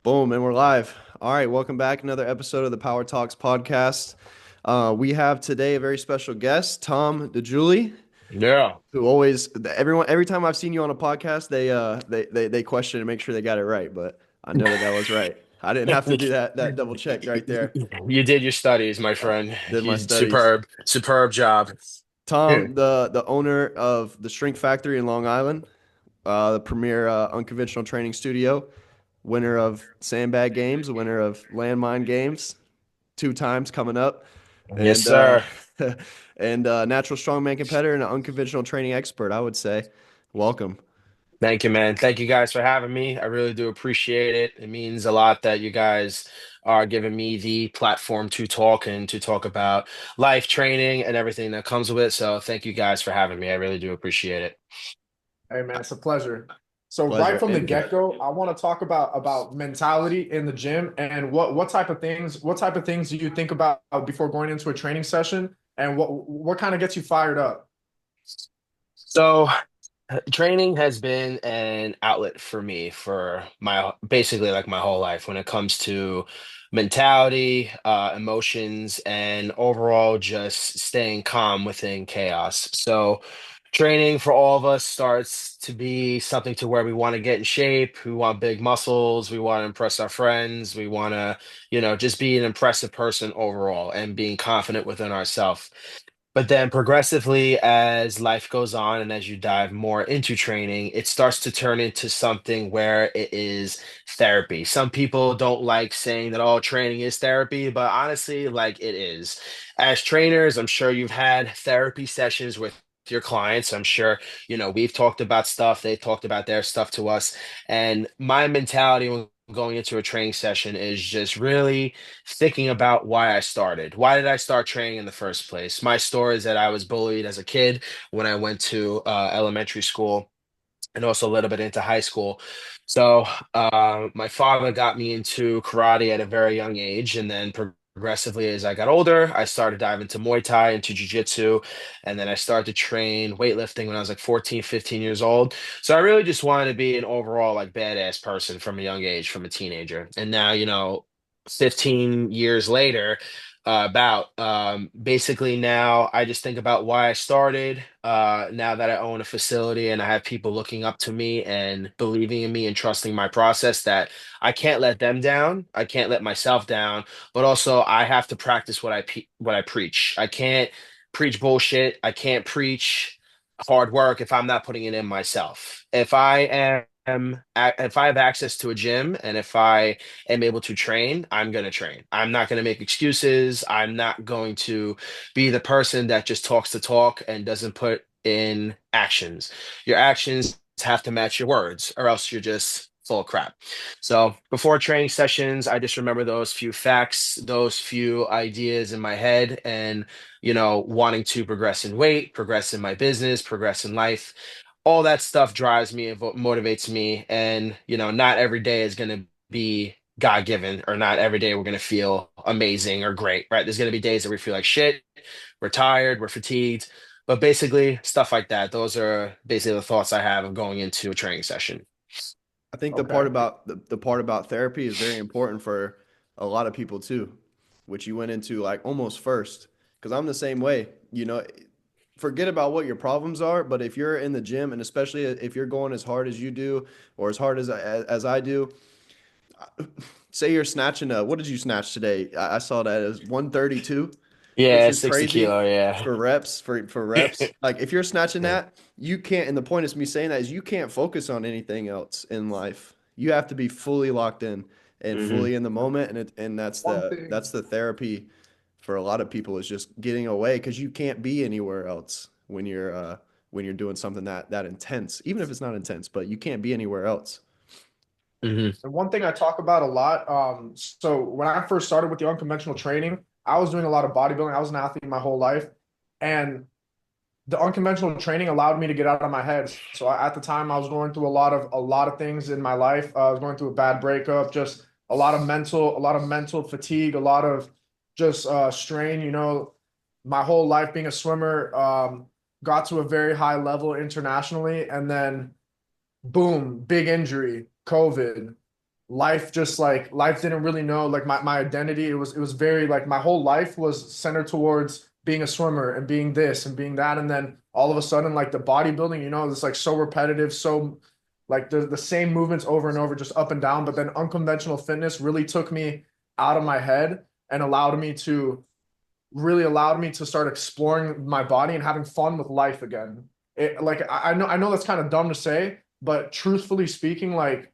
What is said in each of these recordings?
Boom, and we're live. All right, welcome back. Another episode of the Power Talks podcast. We have today a very special guest, Tom Degiuli, Yeah. who always every time I've seen you on a podcast, they question and make sure they got it right. But I know that was right. I didn't have to do that double check right there. You did your studies, my friend. Did my You studies. superb job. Yeah. Tom, the owner of the Strength Factory in Long Island, the premier unconventional training studio, winner of sandbag games, winner of landmine games, two times coming up, Yes, and sir. and natural strongman competitor and an unconventional training expert. I would say, welcome. Thank you, man. Thank you guys for having me. I really do appreciate it. It means a lot that you guys are giving me the platform to talk and to talk about life training and everything that comes with it. So thank you guys for having me. I really do appreciate it. Hey man, it's a pleasure. So right Pleasure. from the And get-go, I want to talk about mentality in the gym and what type of things do you think about before going into a training session and what kind of gets you fired up? So training has been an outlet for me for my basically like my whole life when it comes to mentality, emotions, and overall just staying calm within chaos. So training for all of us starts to be something to where we want to get in shape, we want big muscles, we want to impress our friends, we want to, just be an impressive person overall and being confident within ourselves. But then progressively, as life goes on and as you dive more into training, it starts to turn into something where it is therapy. Some people don't like saying that all training is therapy, but honestly, like it is. As trainers, I'm sure you've had therapy sessions with your clients. I'm sure, we've talked about stuff, they've talked about their stuff to us. And my mentality when going into a training session is just really thinking about why I started. Why did I start training in the first place? My story is that I was bullied as a kid when I went to elementary school and also a little bit into high school. So my father got me into karate at a very young age, and then progressively as I got older, I started diving into Muay Thai, into Jiu-Jitsu, and then I started to train weightlifting when I was like 14, 15 years old. So I really just wanted to be an overall like badass person from a young age, from a teenager. And now, 15 years later, about basically now I just think about why I started. Now that I own a facility and I have people looking up to me and believing in me and trusting my process, that I can't let them down, I can't let myself down, but also I have to practice what I preach. I can't preach bullshit, I can't preach hard work if I'm not putting it in myself. If I have access to a gym and if I am able to train, I'm going to train. I'm not going to make excuses. I'm not going to be the person that just talks the talk and doesn't put in actions. Your actions have to match your words, or else you're just full of crap. So before training sessions, I just remember those few facts, those few ideas in my head, and wanting to progress in weight, progress in my business, progress in life. All that stuff drives me and motivates me. And, not every day is going to be God given, or not every day we're going to feel amazing or great, right? There's going to be days that we feel like shit, we're tired, we're fatigued, but basically stuff like that. Those are basically the thoughts I have of going into a training session. I think the part Okay. about the part about therapy is very important for a lot of people too, which you went into like almost first. Because I'm the same way. Forget about what your problems are, but if you're in the gym and especially if you're going as hard as you do or as hard as I do, say you're snatching what did you snatch today? I saw that as 132, which Yeah, is 60 crazy kilo. Yeah. for reps for reps. Like if you're snatching that, you can't, and the point is me saying that is you can't focus on anything else in life. You have to be fully locked in and Hmm. fully in the moment, and that's One that's thing. the therapy for a lot of people is just getting away because you can't be anywhere else when you're doing something that intense, even if it's not intense, but you can't be anywhere else. Hmm. And one thing I talk about a lot, so when I first started with the unconventional training, I was doing a lot of bodybuilding. I was an athlete my whole life. And the unconventional training allowed me to get out of my head. So at the time, I was going through a lot of things in my life. I was going through a bad breakup, just a lot of mental fatigue, a lot of just strain. My whole life being a swimmer, got to a very high level internationally, and then boom, big injury, COVID. life just like life didn't really know like my identity. It was very like my whole life was centered towards being a swimmer and being this and being that. And then all of a sudden, like the bodybuilding, it's like so repetitive, so like the same movements over and over, just up and down. But then unconventional fitness really took me out of my head and allowed me to start exploring my body and having fun with life again. Like I know that's kind of dumb to say, but truthfully speaking, like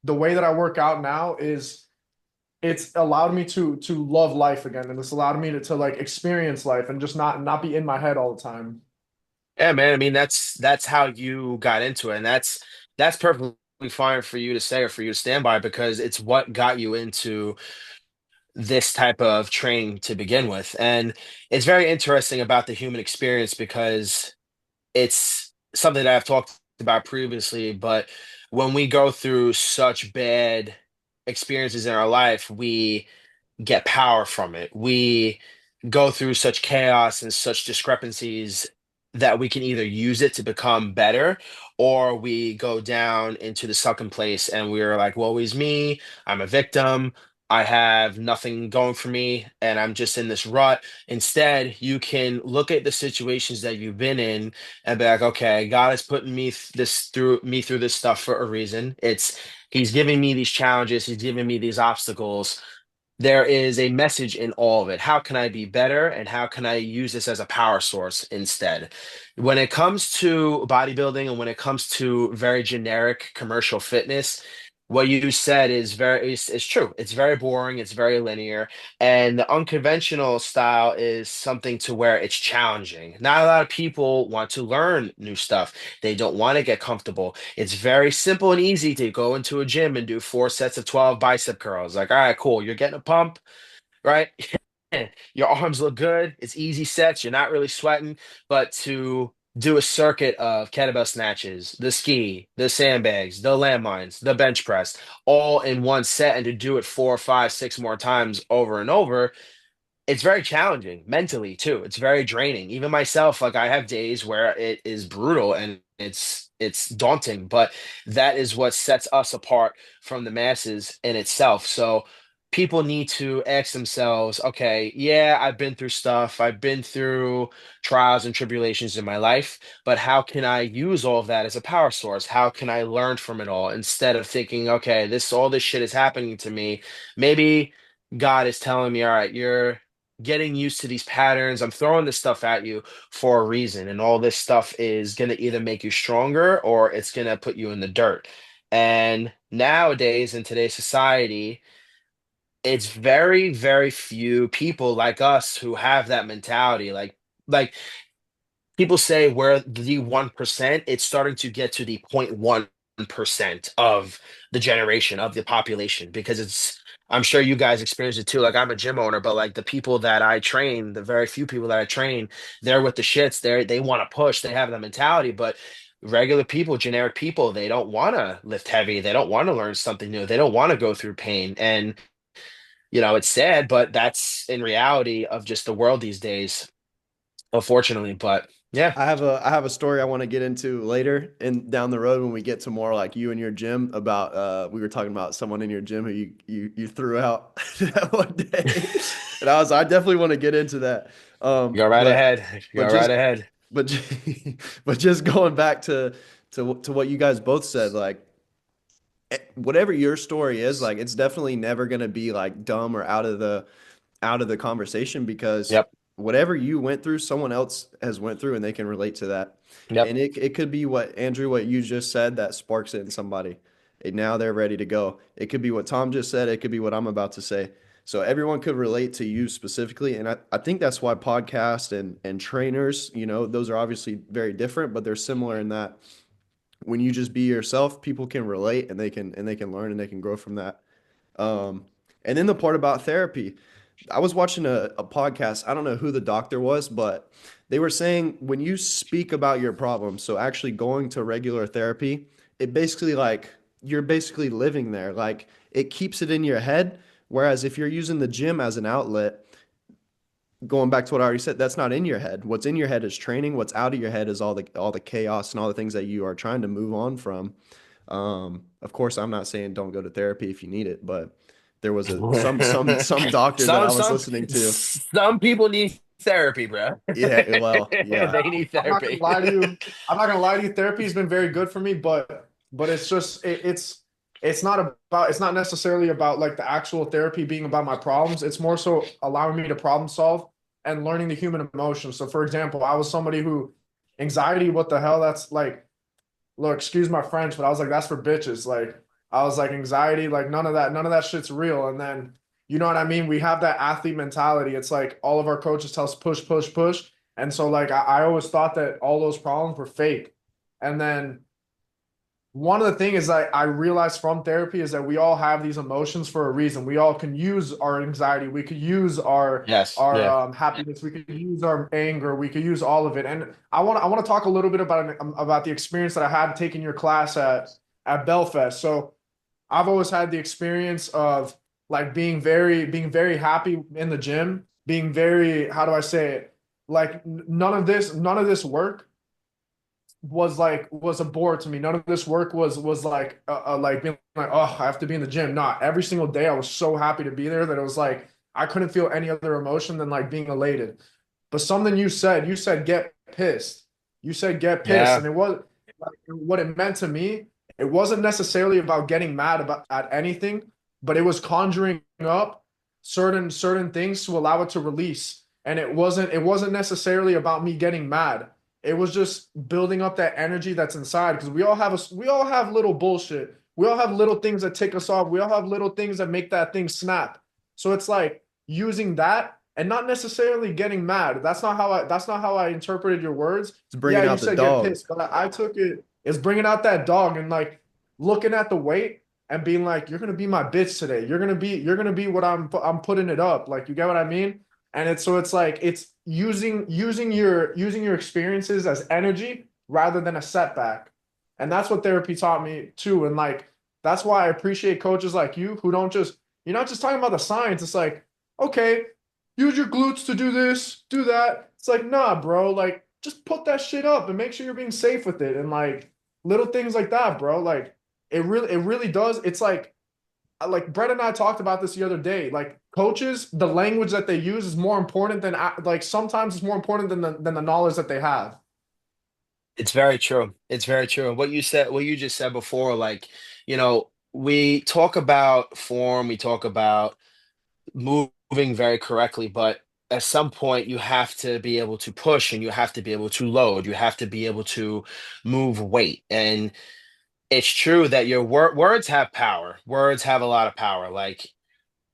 the way that I work out now is it's allowed me to love life again, and it's allowed me to like experience life and just not be in my head all the time. Yeah, man. I mean, that's how you got into it, and that's perfectly fine for you to say or for you to stand by because it's what got you into this type of training to begin with. And it's very interesting about the human experience because it's something that I've talked about previously, but when we go through such bad experiences in our life, we get power from it. We go through such chaos and such discrepancies that we can either use it to become better or we go down into the sucking place and we're like, woe is me. I'm a victim. I have nothing going for me and I'm just in this rut. Instead, you can look at the situations that you've been in and be like, okay, God is putting me through this stuff for a reason. He's giving me these challenges, he's giving me these obstacles. There is a message in all of it. How can I be better and how can I use this as a power source instead? When it comes to bodybuilding and when it comes to very generic commercial fitness, what you said is true. It's very boring, it's very linear, and the unconventional style is something to where it's challenging. Not a lot of people want to learn new stuff. They don't want to get comfortable. It's very simple and easy to go into a gym and do 4 sets of 12 bicep curls. Like, all right, cool. You're getting a pump, right? Your arms look good. It's easy sets. You're not really sweating. But to do a circuit of kettlebell snatches, the ski, the sandbags, the landmines, the bench press, all in one set, and to do it 4, 5, 6 more times over and over, it's very challenging mentally too. It's very draining. Even myself, like I have days where it is brutal and it's daunting, but that is what sets us apart from the masses in itself. So people need to ask themselves, okay, yeah, I've been through stuff. I've been through trials and tribulations in my life, but how can I use all of that as a power source? How can I learn from it all instead of thinking, okay, this all this shit is happening to me. Maybe God is telling me, all right, you're getting used to these patterns. I'm throwing this stuff at you for a reason. And all this stuff is going to either make you stronger or it's going to put you in the dirt. And nowadays, in today's society, it's very, very few people like us who have that mentality. Like people say we're the 1%, it's starting to get to the 0.1% of the generation of the population because I'm sure you guys experience it too. Like I'm a gym owner, but like the people that I train, the very few people that I train, they're with the shits. They want to push, they have the mentality, but regular people, generic people, they don't want to lift heavy, they don't want to learn something new, they don't want to go through pain. And it's sad, but that's in reality of just the world these days, unfortunately. But yeah. I have a story I want to get into later and down the road when we get to more like you and your gym about we were talking about someone in your gym who you threw out that one day. And I definitely want to get into that. Go right But ahead. but Go right just ahead. but but just going back to what you guys both said, like whatever your story is, like it's definitely never going to be like dumb or out of the conversation because Yep. whatever you went through, someone else has went through and they can relate to that. Yep. And it could be what Andrew, what you just said that sparks it in somebody. And now they're ready to go. It could be what Tom just said. It could be what I'm about to say. So everyone could relate to you specifically. And I think that's why podcasts and trainers, those are obviously very different, but they're similar in that when you just be yourself, people can relate and they can learn and they can grow from that. Um, and then the part about therapy, I was watching a podcast. I don't know who the doctor was, but they were saying when you speak about your problem, so actually going to regular therapy, it basically like you're basically living there. Like it keeps it in your head. Whereas if you're using the gym as an outlet, going back to what I already said, that's not in your head. What's in your head is training. What's out of your head is all the chaos and all the things that you are trying to move on from. Of course, I'm not saying don't go to therapy if you need it, but there was some doctor that Some I was some listening to. some people need therapy, bro. Yeah, well, yeah. They need I'm not gonna therapy. lie to you. I'm not gonna lie to you. Therapy has been very good for me, but it's just it's not about it's not necessarily about like the actual therapy being about my problems. It's more so allowing me to problem solve and learning the human emotion. So for example, I was somebody who anxiety, what the hell? That's like, look, excuse my French, but I was like, that's for bitches. Like, I was like, anxiety, like none of that shit's real. And then, you know what I mean? We have that athlete mentality. It's like all of our coaches tell us push, push, push. And so, like, I always thought that all those problems were fake. And then one of the things is I realized from therapy is that we all have these emotions for a reason. We all can use our anxiety. We could use Yes, our yeah. happiness. We could use our anger. We could use all of it. And I want to talk a little bit about the experience that I had taking your class at Belfast. So I've always had the experience of like being very happy in the gym, being very, how do I say it? Like none of this work was a bore to me. None of this work was like being like, oh, I have to be in the gym. Not every single day I was so happy to be there that it was like I couldn't feel any other emotion than like being elated. But something you said get pissed. You said get pissed. Yeah. And it was like, what it meant to me, it wasn't necessarily about getting mad about at anything, but it was conjuring up certain things to allow it to release. And it wasn't necessarily about me getting mad. It was just building up that energy that's inside because we all have little bullshit. We all have little things that tick us off. We all have little things that make that thing snap. So it's like using that and not necessarily getting mad. That's not how I interpreted your words. It's Yeah, bringing you out the said get dog. pissed, but I took it as bringing out that dog and like looking at the weight and being like, you're gonna be my bitch today. You're gonna be what I'm putting it up. Like you get what I mean? And it's like it's using your experiences as energy rather than a setback. And that's what therapy taught me too. And like that's why I appreciate coaches like you who don't just you're not just talking about the science. It's like, okay, use your glutes to do this, do that. It's like, nah, bro, like just put that shit up and make sure you're being safe with it. And like little things like that, bro. Like it really does. It's like Brett and I talked about this the other day. Like coaches, the language that they use is more important than like sometimes it's more important than the knowledge that they have. It's very true. It's very true. And what you said, what you just said before, like, we talk about form, we talk about moving very correctly, but at some point you have to be able to push and you have to be able to load, you have to be able to move weight. And it's true that your words have power. Words have a lot of power. Like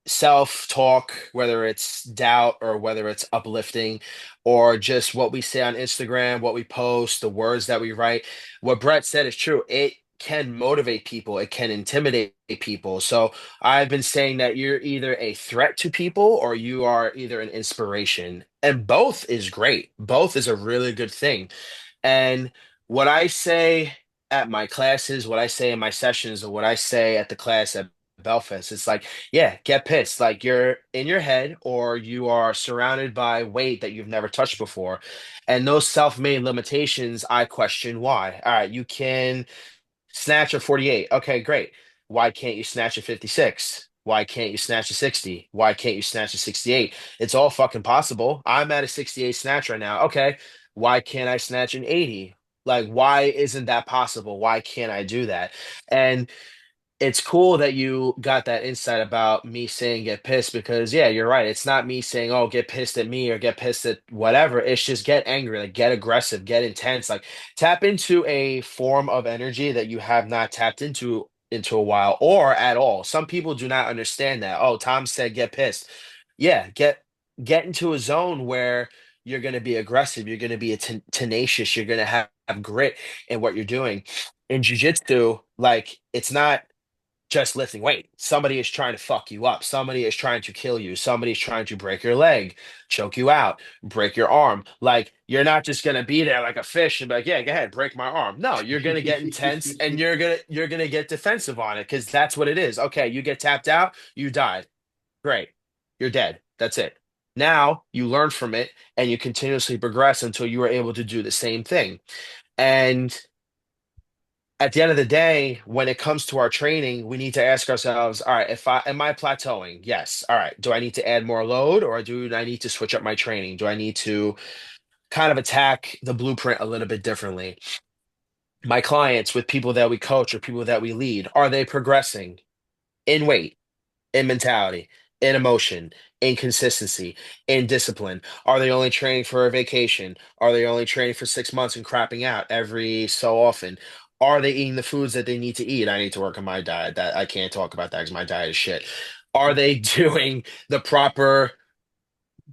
self-talk, whether it's doubt or whether it's uplifting, or just what we say on Instagram, what we post, the words that we write. What Brett said is true. It can motivate people, it can intimidate people. So I've been saying that you're either a threat to people or you are either an inspiration. And both is great. Both is a really good thing. And what I say at my classes, what I say in my sessions, or what I say at the class at Belfast, it's like, yeah, get pissed. Like you're in your head or you are surrounded by weight that you've never touched before. And those self-made limitations, I question why. All right, you can snatch a 48. Okay, great. Why can't you snatch a 56? Why can't you snatch a 60? Why can't you snatch a 68? It's all fucking possible. I'm at a 68 snatch right now. Okay, why can't I snatch an 80? Like, why isn't that possible? Why can't I do that? And it's cool that you got that insight about me saying get pissed because yeah, you're right. It's not me saying, oh, get pissed at me or get pissed at whatever. It's just get angry, like get aggressive, get intense, like tap into a form of energy that you have not tapped into a while or at all. Some people do not understand that. Oh, Tom said get pissed. Yeah, get into a zone where you're going to be aggressive, you're going to be tenacious, you're going to have grit in what you're doing. In jiu-jitsu, like it's not just lifting weight. Somebody is trying to fuck you up. Somebody is trying to kill you. Somebody's trying to break your leg, choke you out, break your arm. Like you're not just gonna be there like a fish and be like, yeah, go ahead, break my arm. No, you're gonna get intense and you're gonna get defensive on it because that's what it is. Okay, you get tapped out, you died. Great. You're dead. That's it. Now you learn from it and you continuously progress until you are able to do the same thing. And at the end of the day, when it comes to our training, we need to ask ourselves, all right, if I am I plateauing? Yes. All right. Do I need to add more load or do I need to switch up my training? Do I need to kind of attack the blueprint a little bit differently? My clients with people that we coach or people that we lead, are they progressing in weight, in mentality, in emotion, in consistency, in discipline? Are they only training for a vacation? Are they only training for 6 months and crapping out every so often? Are they eating the foods that they need to eat? I need to work on my diet. That I can't talk about that because my diet is shit. Are they doing the proper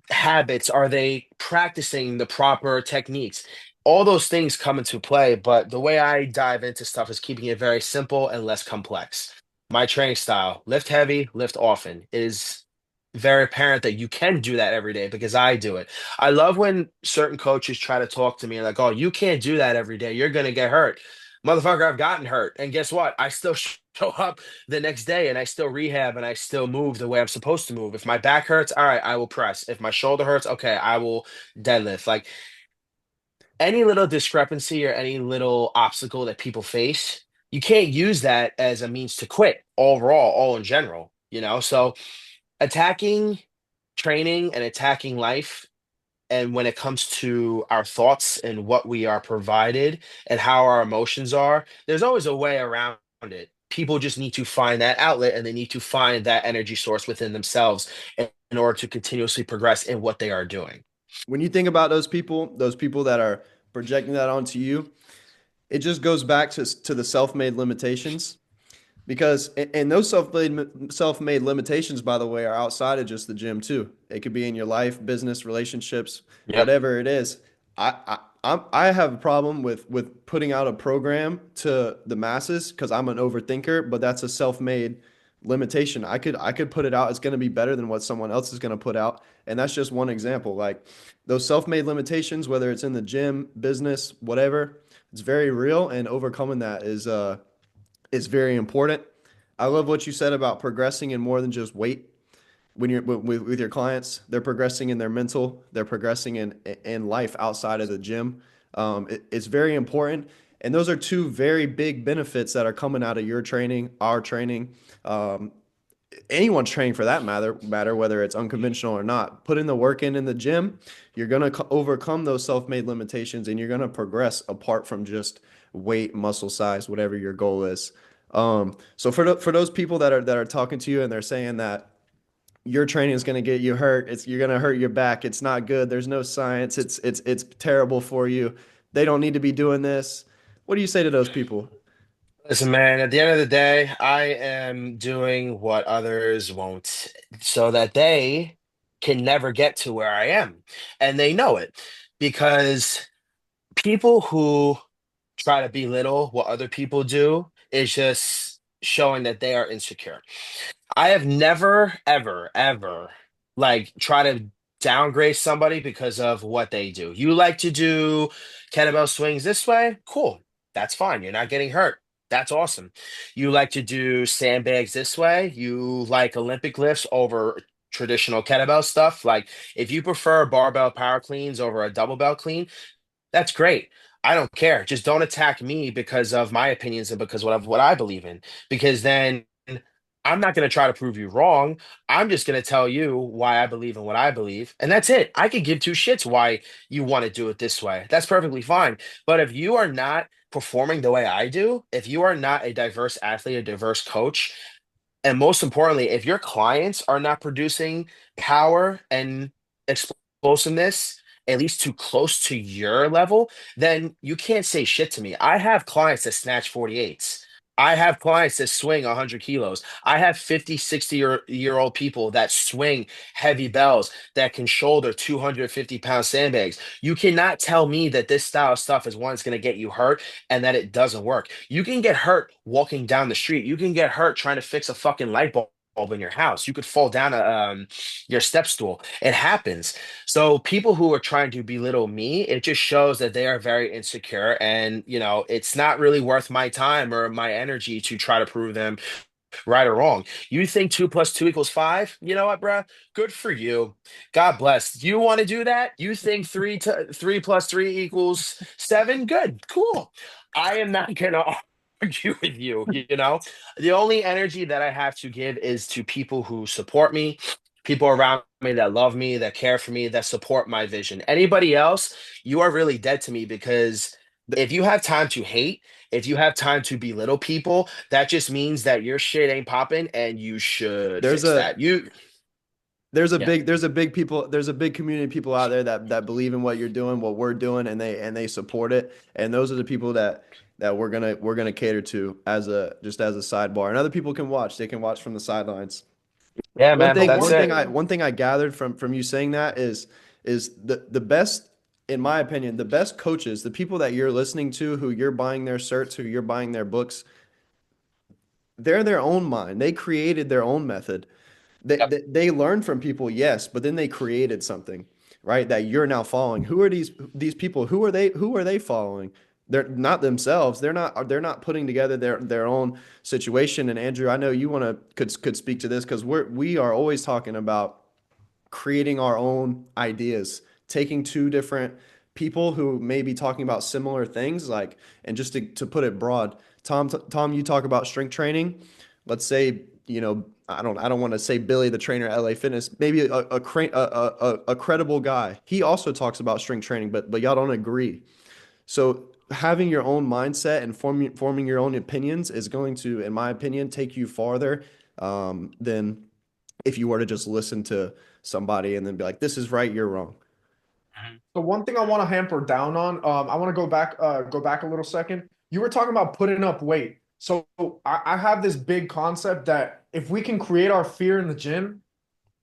habits? Are they practicing the proper techniques? All those things come into play, but the way I dive into stuff is keeping it very simple and less complex. My training style, lift heavy, lift often, is very apparent that you can do that every day because I do it. I love when certain coaches try to talk to me like, oh, you can't do that every day. You're going to get hurt. Motherfucker, I've gotten hurt. And guess what? I still show up the next day and I still rehab and I still move the way I'm supposed to move. If my back hurts, all right, I will press. If my shoulder hurts, okay, I will deadlift. Like any little discrepancy or any little obstacle that people face, you can't use that as a means to quit overall, all in general, you know? So attacking training and attacking life, and when it comes to our thoughts and what we are provided and how our emotions are, there's always a way around it. People just need to find that outlet and they need to find that energy source within themselves in order to continuously progress in what they are doing. When you think about those people that are projecting that onto you, it just goes back to the self-made limitations. Because and those self-made limitations, by the way, are outside of just the gym too. It could be in your life, business, relationships, Yep. whatever it is. I have a problem with putting out a program to the masses because I'm an overthinker, but that's a self-made limitation. I could put it out. It's going to be better than what someone else is going to put out, and that's just one example. Like those self-made limitations, whether it's in the gym, business, whatever, it's very real, and overcoming that is very important. I love what you said about progressing in more than just weight. When you're with your clients, they're progressing in their mental, they're progressing in life outside of the gym. It's very important, and those are two very big benefits that are coming out of your training, our training, um, anyone's training for that matter, whether it's unconventional or not. Put in the work in the gym, you're gonna overcome those self-made limitations, and you're gonna progress apart from just weight, muscle size, whatever your goal is. So for those people that are talking to you and they're saying that your training is going to get you hurt, you're going to hurt your back, it's not good, there's no science, it's terrible for you, they don't need to be doing this. What do you say to those people? Listen, man, at the end of the day, I am doing what others won't so that they can never get to where I am. And they know it because people who try to belittle what other people do is just showing that they are insecure. I have never, ever, ever like try to downgrade somebody because of what they do. You like to do kettlebell swings this way? Cool. That's fine. You're not getting hurt. That's awesome. You like to do sandbags this way? You like Olympic lifts over traditional kettlebell stuff? Like if you prefer barbell power cleans over a double bell clean, that's great. I don't care. Just don't attack me because of my opinions and because of what I believe in. Because then I'm not going to try to prove you wrong. I'm just going to tell you why I believe in what I believe. And that's it. I could give two shits why you want to do it this way. That's perfectly fine. But if you are not performing the way I do, if you are not a diverse athlete, a diverse coach, and most importantly, if your clients are not producing power and explosiveness, at least too close to your level, then you can't say shit to me. I have clients that snatch 48s. I have clients that swing 100 kilos. I have 50, 60 year old people that swing heavy bells that can shoulder 250-pound sandbags. You cannot tell me that this style of stuff is one that's going to get you hurt and that it doesn't work. You can get hurt walking down the street. You can get hurt trying to fix a fucking light bulb in your house. You could fall down your step stool. It happens. So people who are trying to belittle me, it just shows that they are very insecure, and it's not really worth my time or my energy to try to prove them right or wrong. You think 2 + 2 = 5? You know what, bruh? Good for you. God bless. You want to do that? You think 3 + 3 = 7? Good. Cool. I am not gonna. argue with you, you know? The only energy that I have to give is to people who support me, people around me that love me, that care for me, that support my vision. Anybody else, you are really dead to me because Th- if you have time to hate, if you have time to belittle people, that just means that your shit ain't popping and you should There's fix a that. You, yeah. there's a big community of people out there that believe in what you're doing, what we're doing, and they support it. And those are the people that we're gonna cater to as a just as a sidebar. And other people can watch. They can watch from the sidelines. Yeah, man, So that's one it. thing, One thing I gathered from you saying that is the best, in my opinion, the best coaches, the people that you're listening to, who you're buying their certs, who you're buying their books, they're their own mind. They created their own method. Yep. They learned from people, yes, but then they created something, right? That you're now following. Who are these people? Who are they following? They're not themselves. They're not putting together their own situation. And Andrew, I know you want to could speak to this because we are always talking about creating our own ideas, taking two different people who may be talking about similar things, like, and just to put it broad, Tom, you talk about strength training. Let's say, I don't want to say Billy, the trainer at LA Fitness, maybe a credible guy. He also talks about strength training, but y'all don't agree. So having your own mindset and forming your own opinions is going to, in my opinion, take you farther than if you were to just listen to somebody and then be like, this is right, you're wrong. Mhm. so one thing I want to hamper down on, I want to go back a little second. You were talking about putting up weight. So I have this big concept that if we can create our fear in the gym,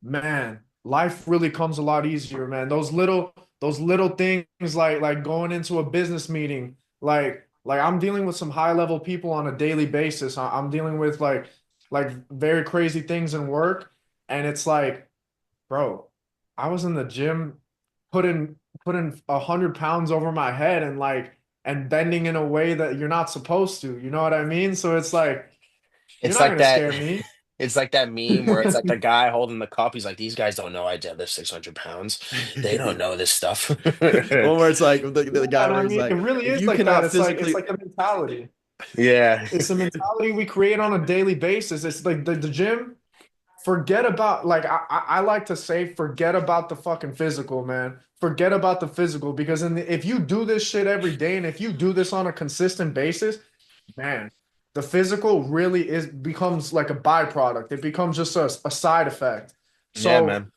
man, life really comes a lot easier, man. Those little things like going into a business meeting, like I'm dealing with some high level people on a daily basis. I'm dealing with like very crazy things in work, and it's like, bro, I was in the gym putting putting 100 pounds over my head and bending in a way that you're not supposed to. You know what I mean? So it's like you're It's not like gonna that. scare me. It's like that meme where it's like the guy holding the cup. He's like, "These guys don't know I deadlift 600 pounds. They don't know this stuff." Well, where it's like the Yeah, guy and where I he's mean, it like, really if is you like that. cannot It's physically, like a mentality. Yeah. It's a mentality we create on a daily basis. It's like the gym. Forget about like I like to say, forget about the fucking physical, man. Forget about the physical because if you do this shit every day and if you do this on a consistent basis, man, the physical really is becomes like a byproduct. It becomes just a side effect. Yeah, So man.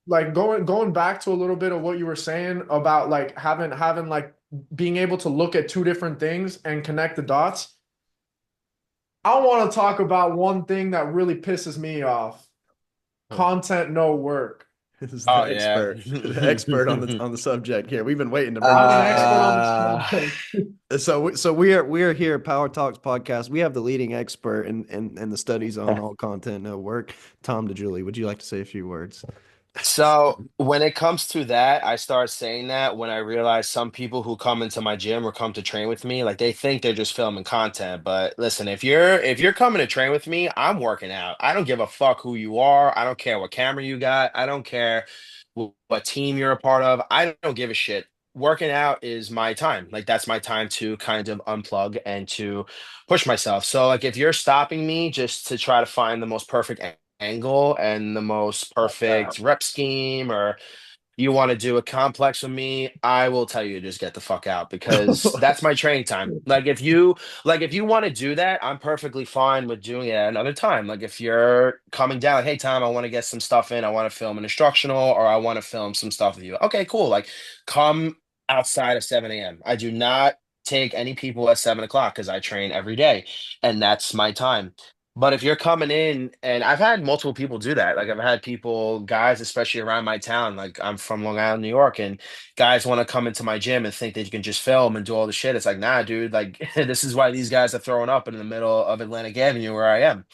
like going back to a little bit of what you were saying about like having like being able to look at two different things and connect the dots. I want to talk about one thing that really pisses me off. oh, Content, no work. this is Oh yeah. the expert on the subject here. We've been waiting to bring I'm this an up. expert on the uh subject. So we are here at Power Talks podcast. We have the leading expert in the studies on all content no work. Tom DeGiuli, would you like to say a few words? So when it comes to that, I start saying that when I realize some people who come into my gym or come to train with me, like they think they're just filming content. But listen, if you're coming to train with me, I'm working out. I don't give a fuck who you are. I don't care what camera you got. I don't care what team you're a part of. I don't give a shit. Working out is my time. Like that's my time to kind of unplug and to push myself. So like if you're stopping me just to try to find the most perfect angle and the most perfect rep scheme, or you want to do a complex with me, I will tell you to just get the fuck out because that's my training time. Like if you want to do that, I'm perfectly fine with doing it at another time. Like if you're coming down, like, hey Tom, I want to get some stuff in. I want to film an instructional or I want to film some stuff with you. Okay, cool. Like come outside of 7 a.m. I do not take any people at 7 o'clock because I train every day and that's my time. But if you're coming in, and I've had multiple people do that. Like I've had people, guys, especially around my town. Like I'm from Long Island, New York, and guys want to come into my gym and think that you can just film and do all the shit. It's like, nah, dude. Like this is why these guys are throwing up in the middle of Atlantic Avenue where I am.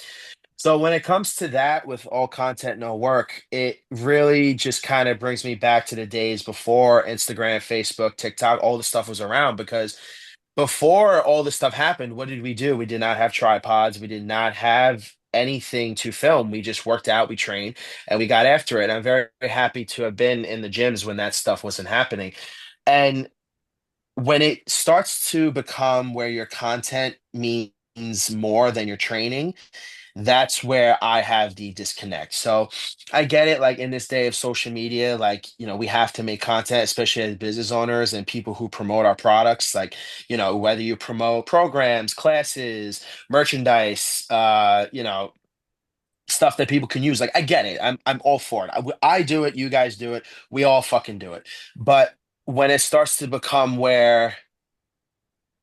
So when it comes to that, with all content, no work, it really just kind of brings me back to the days before Instagram, Facebook, TikTok, all the stuff was around because before all this stuff happened, what did we do? We did not have tripods. We did not have anything to film. We just worked out, we trained, and we got after it. I'm very, very happy to have been in the gyms when that stuff wasn't happening. And when it starts to become where your content means more than your training, that's where I have the disconnect. So I get it, like in this day of social media, like, we have to make content, especially as business owners and people who promote our products. Like, whether you promote programs, classes, merchandise, stuff that people can use. Like, I get it. I'm all for it. I do it, you guys do it, we all fucking do it. But when it starts to become where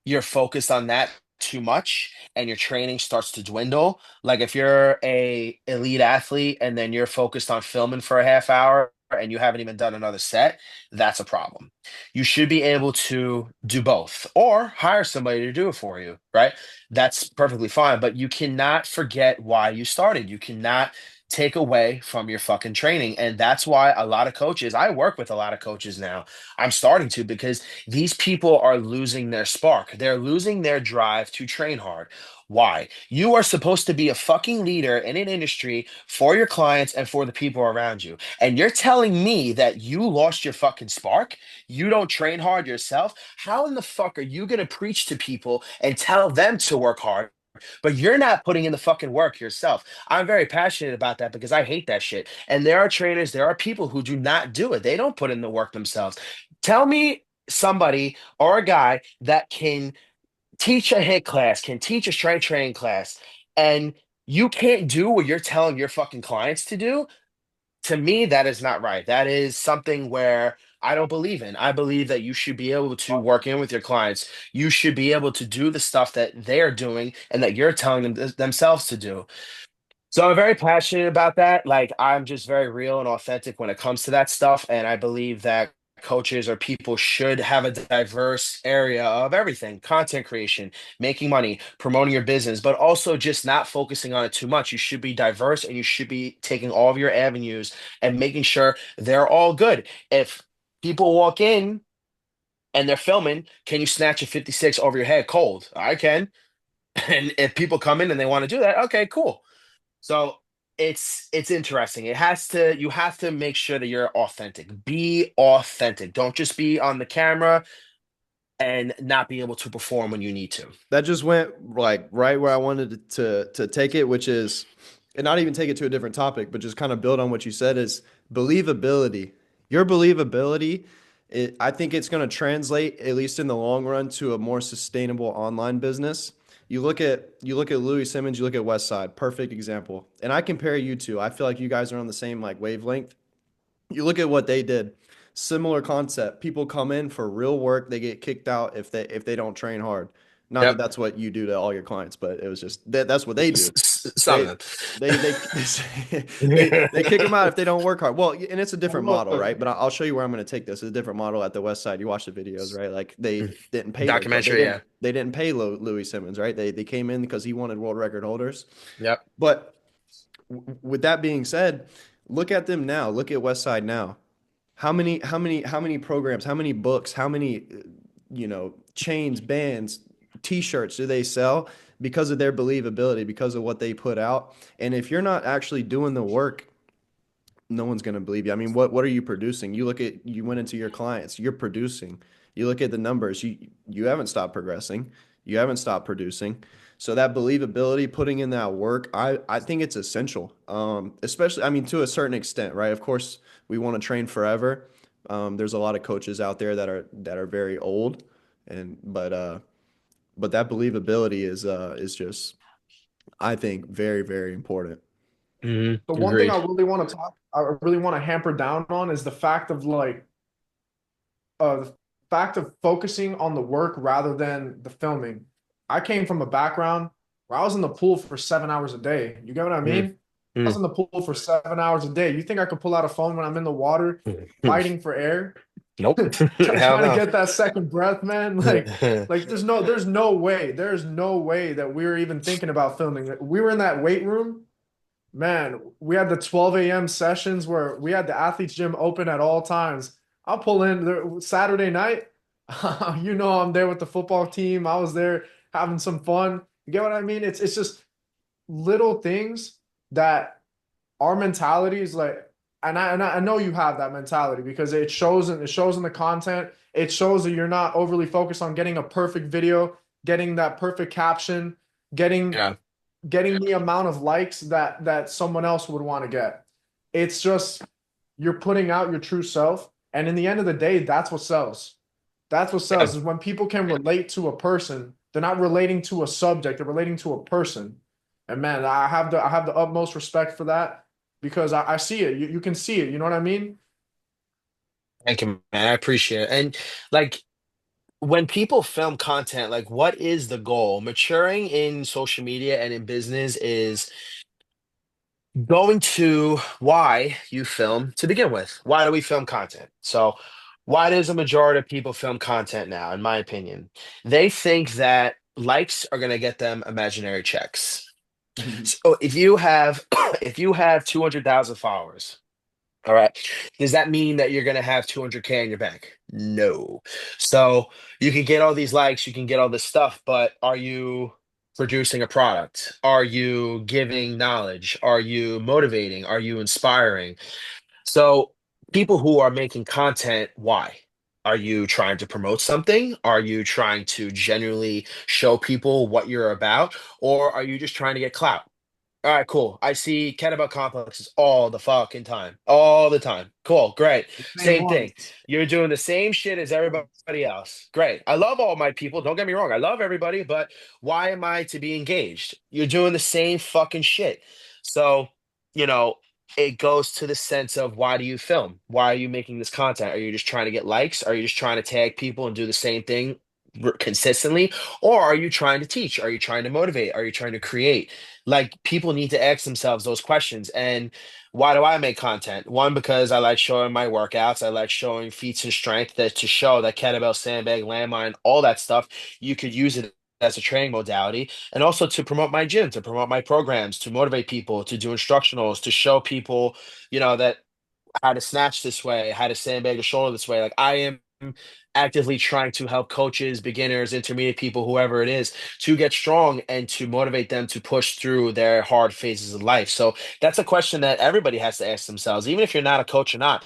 you're focused on that too much and your training starts to dwindle, like if you're a elite athlete and then you're focused on filming for a half hour and you haven't even done another set, that's a problem. You should be able to do both or hire somebody to do it for you, right? That's perfectly fine, but you cannot forget why you started. You cannot take away from your fucking training. And that's why a lot of coaches, I work with a lot of coaches now. I'm starting to, because these people are losing their spark. They're losing their drive to train hard. Why? You are supposed to be a fucking leader in an industry for your clients and for the people around you. And you're telling me that you lost your fucking spark? You don't train hard yourself? How in the fuck are you going to preach to people and tell them to work hard? But you're not putting in the fucking work yourself. I'm very passionate about that because I hate that shit. And there are trainers, there are people who do not do it. They don't put in the work themselves. Tell me somebody or a guy that can teach a hit class, can teach a strength training class, and you can't do what you're telling your fucking clients to do. To me, that is not right. That is something where I don't believe in. I believe that you should be able to work in with your clients. You should be able to do the stuff that they're doing and that you're telling them themselves to do. So I'm very passionate about that. Like, I'm just very real and authentic when it comes to that stuff. And I believe that coaches or people should have a diverse area of everything: content creation, making money, promoting your business, but also just not focusing on it too much. You should be diverse and you should be taking all of your avenues and making sure they're all good. If people walk in and they're filming, can you snatch a 56 over your head cold? I can. And if people come in and they want to do that, okay, cool. So it's interesting. You have to make sure that you're authentic. Be authentic. Don't just be on the camera and not be able to perform when you need to. That just went like right where I wanted to take it, which is, and not even take it to a different topic, but just kind of build on what you said is believability. Your believability, I think it's going to translate, at least in the long run, to a more sustainable online business. You look at Louis Simmons, you look at Westside, perfect example. And I compare you two. I feel like you guys are on the same like wavelength. You look at what they did. Similar concept. People come in for real work. They get kicked out if they don't train hard. Not that Yep. that's what you do to all your clients, but it was just that's what they do. Some They of they they kick them them. out if they don't work hard. Well, and it's a different model, Look, right? But I'll show you where I'm going to take this. It's a different model at the West Side. You watch the videos, right? Like they didn't pay they Documentary, didn't yeah. they didn't pay Louis Simmons, right? They came in because he wanted world record holders. Yep. But with that being said, look at them now. Look at West Side now. How many programs, how many books, how many chains, bands, t-shirts do they sell because of their believability, because of what they put out? And if you're not actually doing the work, no one's going to believe you. I mean, what are you producing? You went into your clients, you're producing. You look at the numbers, you haven't stopped progressing. You haven't stopped producing. So that believability, putting in that work, I think it's essential. Especially, I mean, to a certain extent, right? Of course, we want to train forever. There's a lot of coaches out there that are very old, and but that believability is just, I think, very, very important. the one thing I Agreed. really want to I really want to hamper down on is the fact of the fact of focusing on the work rather than the filming. I came from a background where I was in the pool for 7 hours a day. You get what I Mm, mean? I was mm. in the pool for 7 hours a day. You think I could pull out a phone when I'm in the water fighting for air? Nope. Hell Trying to no. get that second breath, man. Like there's no way. There's no way that we were even thinking about filming. We were in that weight room. Man, we had the 12 a.m. sessions where we had the athletes gym open at all times. I'll pull in there Saturday night. I'm there with the football team. I was there having some fun. You get what I mean? It's just little things that our mentality is like. I know you have that mentality because it shows in the content. It shows that you're not overly focused on getting a perfect video, getting that perfect caption, getting Yeah. getting the amount of likes that someone else would want to get. It's just you're putting out your true self, and in the end of the day, that's what sells. That's what Yeah. sells is when people can relate to a person. They're not relating to a subject, they're relating to a person. And man, I have the utmost respect for that because I see it. You can see it. You know what I mean? Thank you, man. I appreciate it. And like when people film content, like what is the goal? Maturing in social media and in business is going to why you film to begin with. Why do we film content? So, why does a majority of people film content now, in my opinion? They think that likes are going to get them imaginary checks. So if you have if you have 200,000 followers, all right. Does that mean that you're going to have 200K in your bank? No. So you can get all these likes, you can get all this stuff, but are you producing a product? Are you giving knowledge? Are you motivating? Are you inspiring? So people who are making content, why? Are you trying to promote something? Are you trying to genuinely show people what you're about? Or are you just trying to get clout? All right, cool. I see kettlebell complexes all the fucking time. All the time. Cool, great. Same Same thing. ones. You're doing the same shit as everybody else. Great. I love all my people. Don't get me wrong. I love everybody, but why am I to be engaged? You're doing the same fucking shit. So, you know, it goes to the sense of why do you film? Why are you making this content? Are you just trying to get likes? Are you just trying to tag people and do the same thing consistently? Or are you trying to teach? Are you trying to motivate? Are you trying to create? Like people need to ask themselves those questions. And why do I make content? One, because I like showing my workouts. I like showing feats and strength that to show that kettlebell, sandbag, landmine, all that stuff, you could use it as a training modality, and also to promote my gym, to promote my programs, to motivate people, to do instructionals, to show people, that how to snatch this way, how to sandbag a shoulder this way. Like I am actively trying to help coaches, beginners, intermediate people, whoever it is, to get strong and to motivate them to push through their hard phases of life. So that's a question that everybody has to ask themselves, even if you're not a coach or not.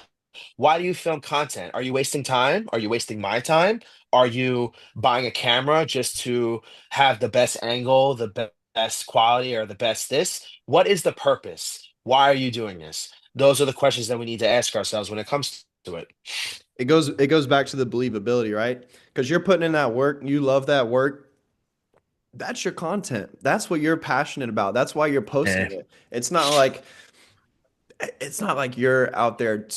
Why do you film content? Are you wasting time? Are you wasting my time? Are you buying a camera just to have the best angle, the best quality, or the best this? What is the purpose? Why are you doing this? Those are the questions that we need to ask ourselves when it comes to it. It goes back to the believability, right? Because you're putting in that work, you love that work. That's your content. That's what you're passionate about. That's why you're Yeah. posting it. It's not like you're out there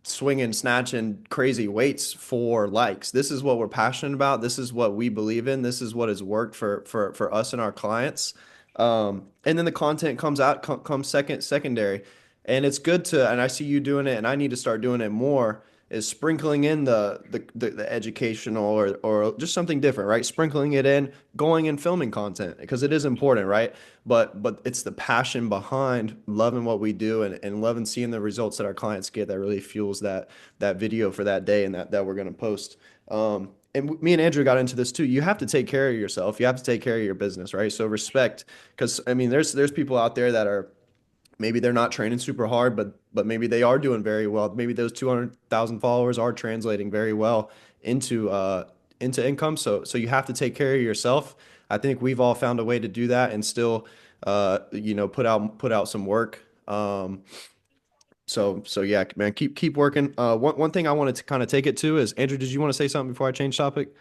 swinging, snatching crazy weights for likes. This is what we're passionate about. This is what we believe in. This is what has worked for us and our clients. And then the content comes secondary, and it's good to. And I see you doing it, and I need to start doing it more. Is sprinkling in the educational or just something different, right? Sprinkling it in, going and filming content because it is important, right? But it's the passion behind loving what we do and loving seeing the results that our clients get that really fuels that video for that day and that we're going to post. And me and Andrew got into this too. You have to take care of yourself. You have to take care of your business, right? So respect, because I mean, there's people out there that are maybe they're not training super hard, but maybe they are doing very well. Maybe those 200,000 followers are translating very well into income. So you have to take care of yourself. I think we've all found a way to do that and still put out some work. So yeah, man, keep working. One thing I wanted to kind of take it to is Andrew, did you want to say something before I change topic?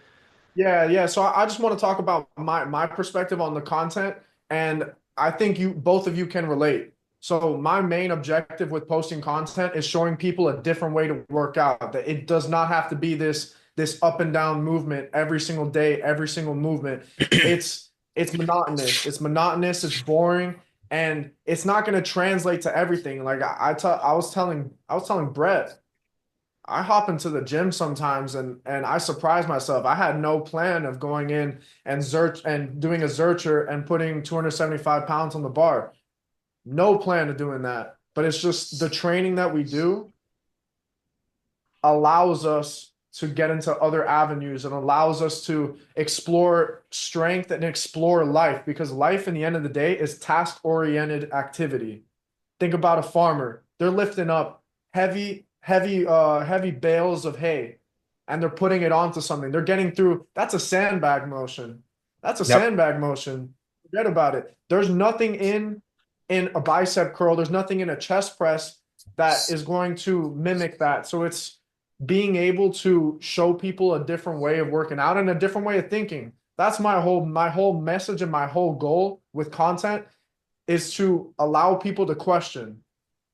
Yeah, yeah. So I just want to talk about my perspective on the content, and I think you both of you can relate. So my main objective with posting content is showing people a different way to work out. That it does not have to be this up and down movement every single day, every single movement. It's monotonous. It's monotonous. It's boring, and it's not going to translate to everything. Like I was telling Brett. I hop into the gym sometimes and I surprise myself. I had no plan of going in and doing a zercher and putting 275 pounds on the bar. No plan of doing that. But it's just the training that we do allows us to get into other avenues and allows us to explore strength and explore life because life in the end of the day is task oriented activity. Think about a farmer. they're lifting up heavy bales of hay and they're putting it onto something. They're getting through. That's a sandbag motion. That's a Yep. sandbag motion. Forget about it. There's nothing in a bicep curl. There's nothing in a chest press that is going to mimic that. So it's being able to show people a different way of working out and a different way of thinking. That's my whole message and my whole goal with content is to allow people to question.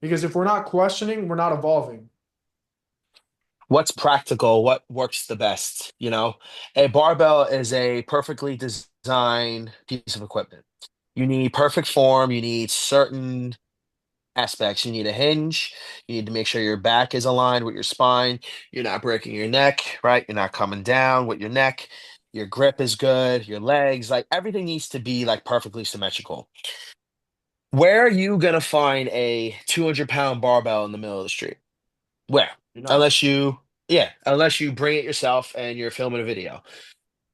Because if we're not questioning, we're not evolving. What's practical? What works the best? You know, a barbell is a perfectly designed piece of equipment. You need perfect form. You need certain aspects. You need a hinge. You need to make sure your back is aligned with your spine. You're not breaking your neck, right? You're not coming down with your neck. Your grip is good. Your legs, like everything needs to be like perfectly symmetrical. Where are you gonna find a 200-pound barbell in the middle of the street? Where? You're not. Unless you, yeah, unless you bring it yourself and you're filming a video.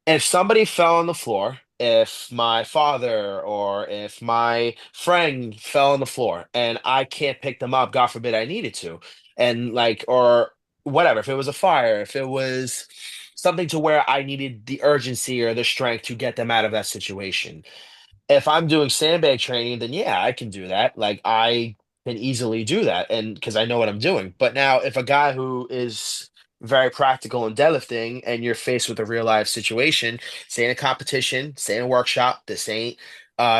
If somebody fell on the floor, if my father or if my friend fell on the floor and I can't pick them up, God forbid I needed to, and like, or whatever, if it was a fire, if it was something to where I needed the urgency or the strength to get them out of that situation, if I'm doing sandbag training, then yeah, I can do that. Like I can easily do that, and because I know what I'm doing. But now, if a guy who is very practical in deadlifting, and you're faced with a real life situation, say in a competition, say in a workshop, this ain't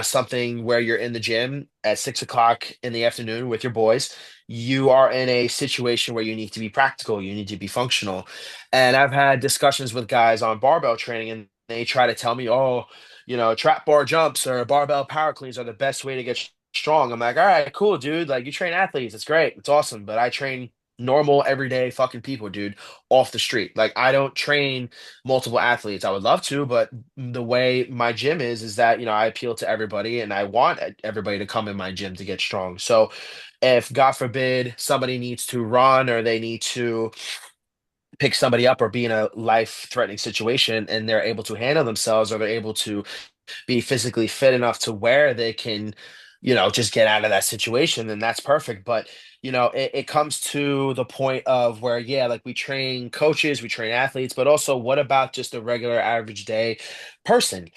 something where you're in the gym at 6 o'clock in the afternoon with your boys. You are in a situation where you need to be practical, you need to be functional. And I've had discussions with guys on barbell training, and they try to tell me, oh, trap bar jumps or barbell power cleans are the best way to get strong. I'm like, all right, cool, dude. Like, you train athletes. It's great. It's awesome. But I train normal, everyday fucking people, dude, off the street. Like, I don't train multiple athletes. I would love to, but the way my gym is that, I appeal to everybody and I want everybody to come in my gym to get strong. So if, God forbid, somebody needs to run or they need to pick somebody up or be in a life-threatening situation and they're able to handle themselves or they're able to be physically fit enough to where they can, just get out of that situation, then that's perfect. But, it comes to the point of where, yeah, like we train coaches, we train athletes, but also what about just a regular average day person,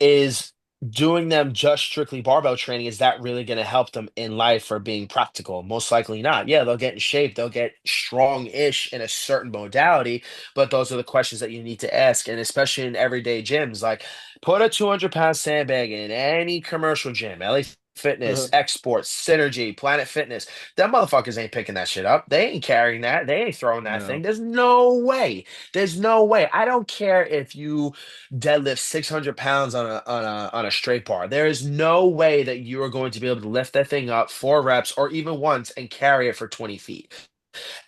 is doing them just strictly barbell training, is that really going to help them in life or being practical? Most likely not. Yeah, they'll get in shape, they'll get strong-ish in a certain modality, but those are the questions that you need to ask. And especially in everyday gyms, like put a 200-pound sandbag in any commercial gym, LA Fitness, Export, Synergy, Planet Fitness. Them motherfuckers ain't picking that shit up. They ain't carrying that. They ain't throwing that thing. No. There's no way. There's no way. I don't care if you deadlift 600 pounds on a straight bar. There is no way that you are going to be able to lift that thing up 4 reps or even once and carry it for 20 feet.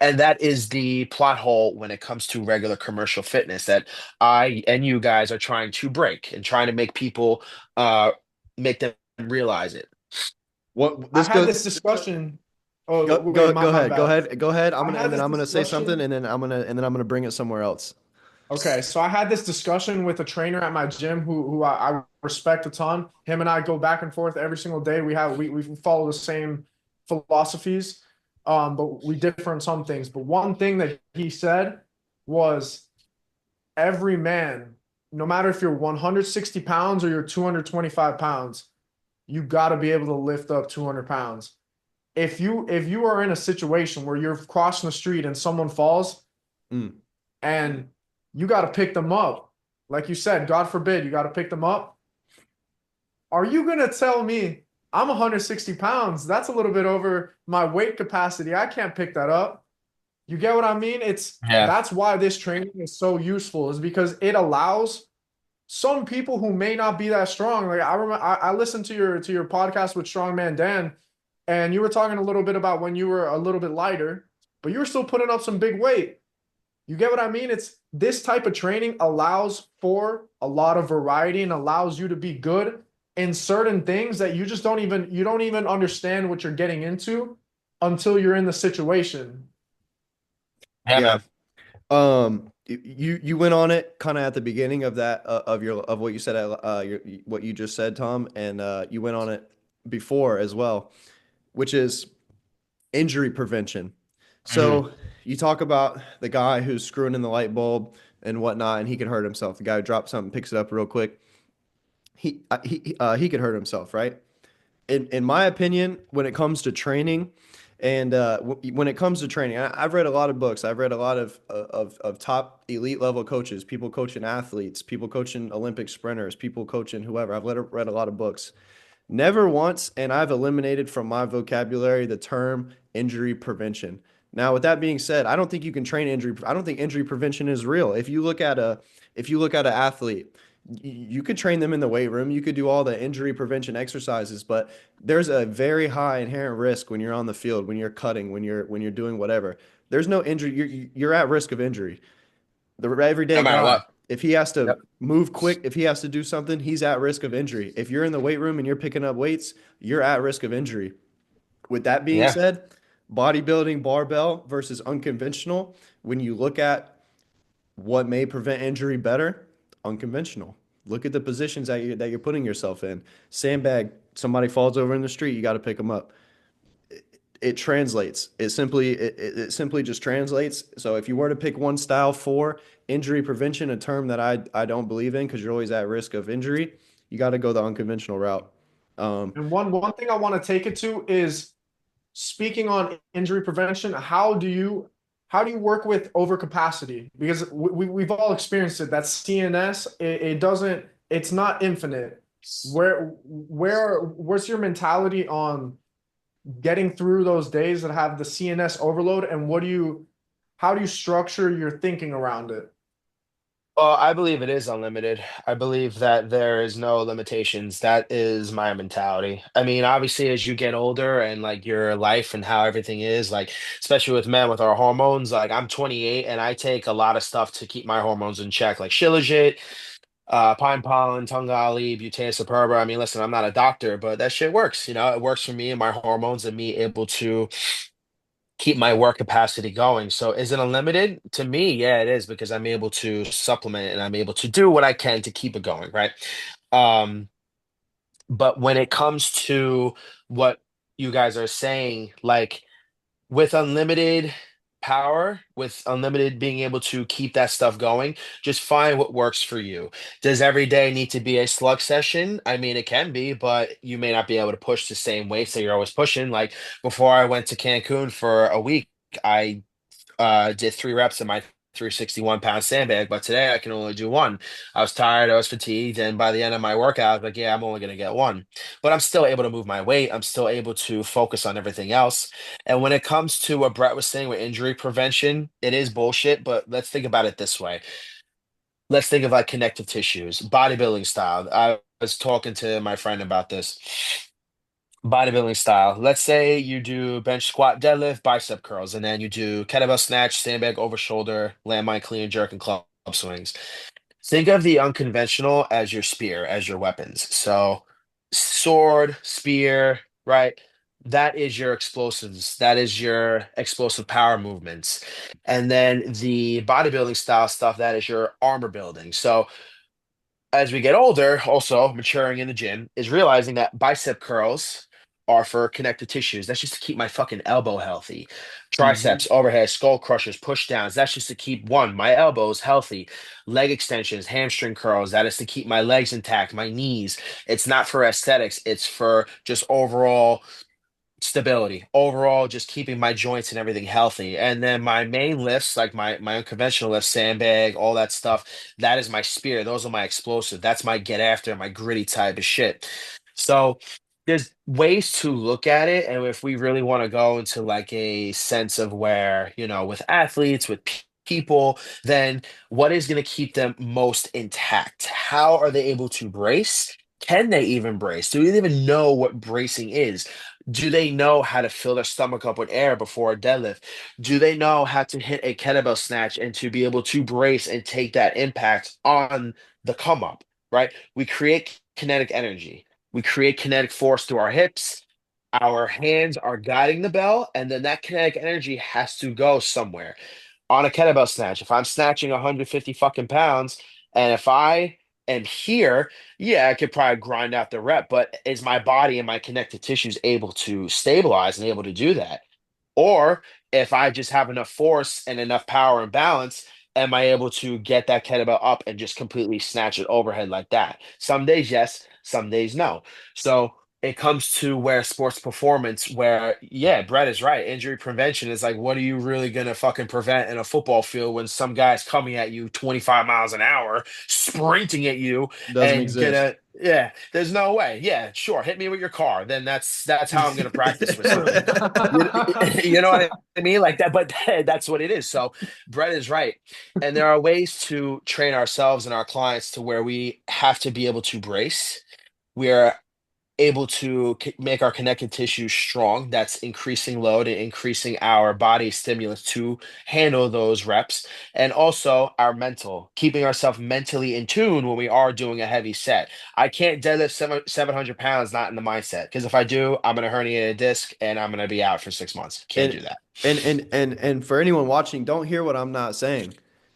And that is the plot hole when it comes to regular commercial fitness that I and you guys are trying to break and trying to make people make them realize it. What I this had goes this discussion. Oh, go wait, go my, go my ahead. Go bad. ahead. Go ahead. I had And then this I'm gonna say something discussion. and then I'm gonna bring it somewhere else. Okay, so I had this discussion with a trainer at my gym who I respect a ton. Him and I go back and forth every single day. We follow the same philosophies, but we differ in some things. But one thing that he said was every man, no matter if you're 160 pounds or you're 225 pounds, you got to be able to lift up 200 pounds. If you are in a situation where you're crossing the street and someone falls Mm. and you got to pick them up, like you said, God forbid, you got to pick them up. Are you gonna tell me I'm 160 pounds? That's a little bit over my weight capacity. I can't pick that up. You get what I mean? Yeah. That's why this training is so useful, is because it allows some people who may not be that strong. Like I remember, I listened to your podcast with Strongman Dan, and you were talking a little bit about when you were a little bit lighter, but you were still putting up some big weight. You get what I mean? It's this type of training allows for a lot of variety and allows you to be good in certain things that you don't even understand what you're getting into until you're in the situation. Yeah, Yeah. man. You went on it kind of at the beginning of that of what you said what you just said, Tom, and you went on it before as well, which is Injury prevention. Hmm. So you talk about the guy who's screwing in the light bulb and whatnot, and he could hurt himself. The guy who drops something, picks it up real quick. He could hurt himself, right? In my opinion, when it comes to training, and when it comes to training, I've read a lot of books. I've read a lot of top elite level coaches, people coaching athletes, people coaching Olympic sprinters, people coaching whoever. Read a lot of books. Never once, and I've eliminated from my vocabulary the term injury prevention. Now, with that being said, I don't think you can train injury. I don't think injury prevention is real. If you look at an athlete, you could train them in the weight room. You could do all the injury prevention exercises, but there's a very high inherent risk when you're on the field, when you're cutting, when you're doing whatever. There's no injury. You're at risk of injury. The No everyday matter guy, what. if he has to Yep. move quick, if he has to do something, he's at risk of injury. If you're in the weight room and you're picking up weights, you're at risk of injury. With that being Yeah. said, bodybuilding barbell versus unconventional, when you look at what may prevent injury better, unconventional. Look at the positions that you're putting yourself in. Sandbag, somebody falls over in the street, you got to pick them up. It translates. It simply just translates. So if you were to pick one style for injury prevention, a term that I don't believe in because you're always at risk of injury, you got to go the unconventional route. Um, And one thing I want to take it to is speaking on injury prevention. How do you work with overcapacity? Because we've all experienced it. That CNS, it doesn't, it's not infinite. Where's your mentality on getting through those days that have the CNS overload, and how do you structure your thinking around it? Well, I believe it is unlimited. I believe that there is no limitations. That is my mentality. I mean, obviously, as you get older and like your life and how everything is, like, especially with men with our hormones, like I'm 28 and I take a lot of stuff to keep my hormones in check, like Shilajit, pine pollen, Tungali, butane superba. I mean, listen, I'm not a doctor, but that shit works. You know, it works for me and my hormones and me able to keep my work capacity going. So is it unlimited? To me, yeah, it is because I'm able to supplement it and I'm able to do what I can to keep it going, right? Um, but when it comes to what you guys are saying, like with unlimited power, with unlimited being able to keep that stuff going, just find what works for you. Does every day need to be a slug session? I mean, it can be, but you may not be able to push the same weights that you're always pushing. Like before I went to Cancun for a week, I did 3 reps in my 361-pound sandbag, but today I can only do one. I was tired, I was fatigued, and by the end of my workout, I was like, yeah, I'm only gonna get one. But I'm still able to move my weight. I'm still able to focus on everything else. And when it comes to what Brett was saying with injury prevention, it is bullshit, but let's think about it this way. Let's think of like connective tissues, bodybuilding style. I was talking to my friend about this. Bodybuilding style. Let's say you do bench squat, deadlift, bicep curls, and then you do kettlebell snatch, sandbag over shoulder, landmine clean, jerk, and club swings. Think of the unconventional as your spear, as your weapons. So, sword, spear, right? That is your explosives. That is your explosive power movements. And then the bodybuilding style stuff, that is your armor building. So, as we get older, also maturing in the gym, is realizing that bicep curls are for connective tissues. That's just to keep my fucking elbow healthy. mhm. Triceps, overhead, skull crushers, push downs. That's just to keep one, my elbows healthy. Leg extensions, hamstring curls. That is to keep my legs intact, my knees. It's not for aesthetics. It's for just overall stability overall, just keeping my joints and everything healthy. And then my main lifts, like my unconventional lifts, sandbag, all that stuff, that is my spear. Those are my explosive. That's my get after, my gritty type of shit. So there's ways to look at it, and if we really want to go into like a sense of where, with athletes, with people, then what is going to keep them most intact? How are they able to brace? Can they even brace? Do they even know what bracing is? Do they know how to fill their stomach up with air before a deadlift? Do they know how to hit a kettlebell snatch and to be able to brace and take that impact on the come up, right? We create kinetic energy. We create kinetic force through our hips. Our hands are guiding the bell, and then that kinetic energy has to go somewhere on a kettlebell snatch. If I'm snatching 150 fucking pounds, and if I am here, yeah, I could probably grind out the rep, but is my body and my connective tissues able to stabilize and able to do that? Or if I just have enough force and enough power and balance, am I able to get that kettlebell up and just completely snatch it overhead like that? Some days, yes, some days, no. So it comes to where sports performance, where, yeah, Brett is right. Injury prevention is like, what are you really going to fucking prevent in a football field when some guy's coming at you 25 miles an hour, sprinting at you Doesn't and exist. gonna, yeah, there's no way. Yeah, sure, hit me with your car. Then that's how I'm going to practice with somebody. You, you know what I mean? Like that, but that's what it is. So Brett is right. And there are ways to train ourselves and our clients to where we have to be able to brace. We are able to make our connective tissue strong. That's increasing load and increasing our body stimulus to handle those reps. And also our mental, keeping ourselves mentally in tune when we are doing a heavy set. I can't deadlift 700 pounds not in the mindset, because if I do, I'm going to herniate a disc and I'm going to be out for 6 months. Can't and do that. and for anyone watching, don't hear what I'm not saying.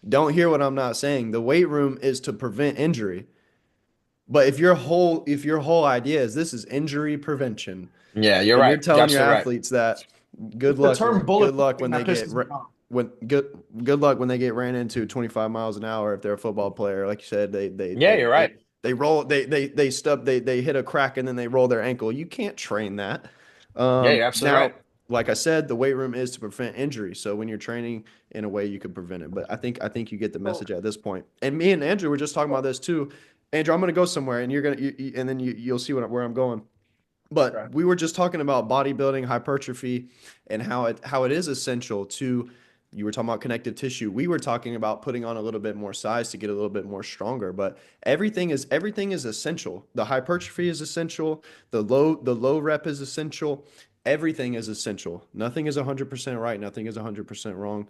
Don't hear what I'm not saying. The weight room is to prevent injury. But if your whole idea is this is injury prevention, Yeah, you're and you're right. You're telling your absolutely right. athletes that It's good the luck term good luck bulletproofing when they that get pisses me off. when good luck when they get ran into 25 miles an hour if they're a football player. Like you said, Yeah, you're right. they roll they hit a crack and then they roll their ankle. You can't train that. Yeah, you're absolutely Now, right. like I said, the weight room is to prevent injury. So when you're training in a way, you can prevent it. But I think you get the So, message at this point. And me and Andrew were just talking about this too. Andrew, I'm going to go somewhere, and and then you'll see where I'm going. But okay. we were just talking about bodybuilding, hypertrophy, and how it is essential to. You were talking about connective tissue. We were talking about putting on a little bit more size to get a little bit more stronger. But everything is essential. The hypertrophy is essential. The low rep is essential. Everything is essential. Nothing is 100% right. Nothing is 100% wrong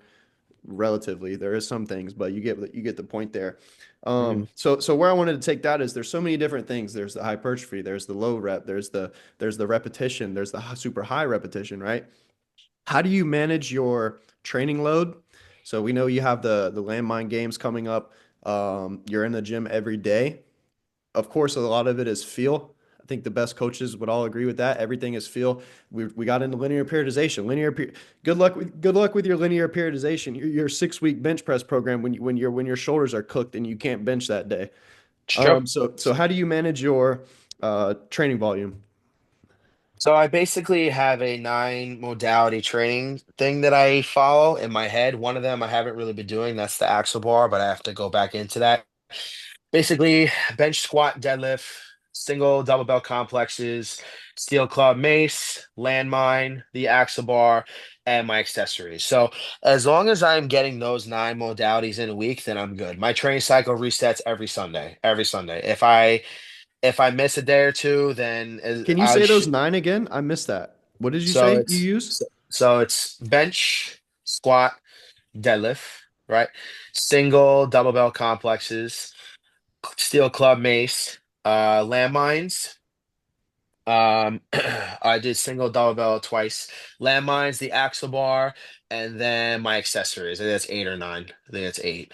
relatively. There is some things, but you get the point there. Mhm. So where I wanted to take that is there's so many different things. There's the hypertrophy, there's the low rep, there's the repetition, there's the super high repetition, right? How do you manage your training load? So we know you have the landmine games coming up. You're in the gym every day. Of course, a lot of it is feel. I think the best coaches would all agree with that. Everything is feel. We got into linear periodization. Good luck with your linear periodization. Your 6 week bench press program when your shoulders are cooked and you can't bench that day. It's true. So how do you manage your training volume? So I basically have a 9 modality training thing that I follow in my head. One of them I haven't really been doing. That's the axle bar, but I have to go back into that. Basically, bench squat, deadlift, single, double bell complexes, steel club mace, landmine, the axle bar, and my accessories. So as long as I'm getting those 9 modalities in a week, then I'm good. My training cycle resets every Sunday. Every Sunday. If I miss a day or two, then Can you I say those should. nine again? I missed that. What did you So say you it's use? so it's bench, squat, deadlift, right? Single, double bell complexes, steel club mace, landmines. I did single double bell twice. Landmines, the axle bar, and then my accessories. I think that's 8 or 9. I think that's 8.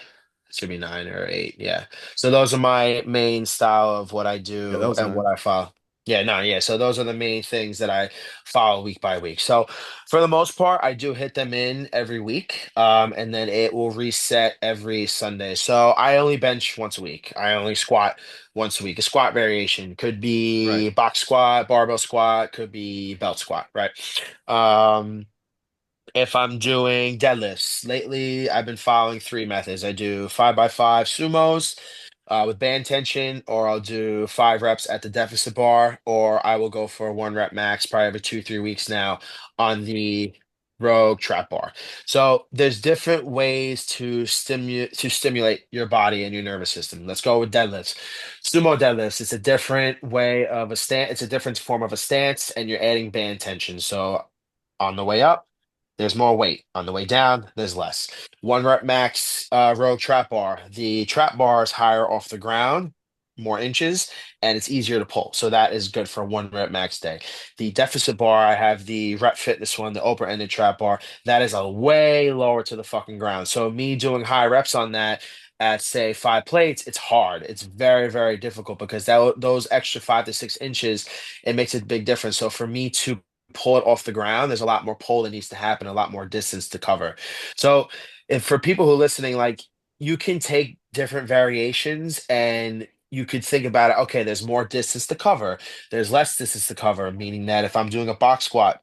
It should be 9 or 8. Yeah. So those are my main style of what I Yeah, that do was and what nine. I follow. Yeah, no, yeah. So those are the main things that I follow week by week. So for the most part, I do hit them in every week. And then it will reset every Sunday. So I only bench once a week. I only squat once a week. A squat variation could Right. be box squat, barbell squat, could be belt squat, right? Um, if I'm doing deadlifts, lately I've been following 3 methods. I do 5x5 sumos with band tension, or I'll do 5 reps at the deficit bar, or I will go for a 1 rep max probably every 2, 3 weeks now on the rogue trap bar. So there's different ways to stimulate your body and your nervous system. Let's go with deadlifts. Sumo deadlifts, it's a different way of a stance, it's a different form of a stance, and you're adding band tension. So on the way up, there's more weight. On the way down, there's less. 1 rep max row trap bar. The trap bar is higher off the ground, more inches, and it's easier to pull. So that is good for a 1 rep max day. The deficit bar, I have the rep fitness one, the open ended trap bar. That is a way lower to the fucking ground. So me doing high reps on that at say 5 plates, it's hard. It's very, very difficult because those extra 5 to 6 inches, it makes a big difference. So for me to pull it off the ground, there's a lot more pull that needs to happen, a lot more distance to cover. So if for people who are listening, like you can take different variations and you could think about it, okay, there's more distance to cover, there's less distance to cover, meaning that if I'm doing a box squat,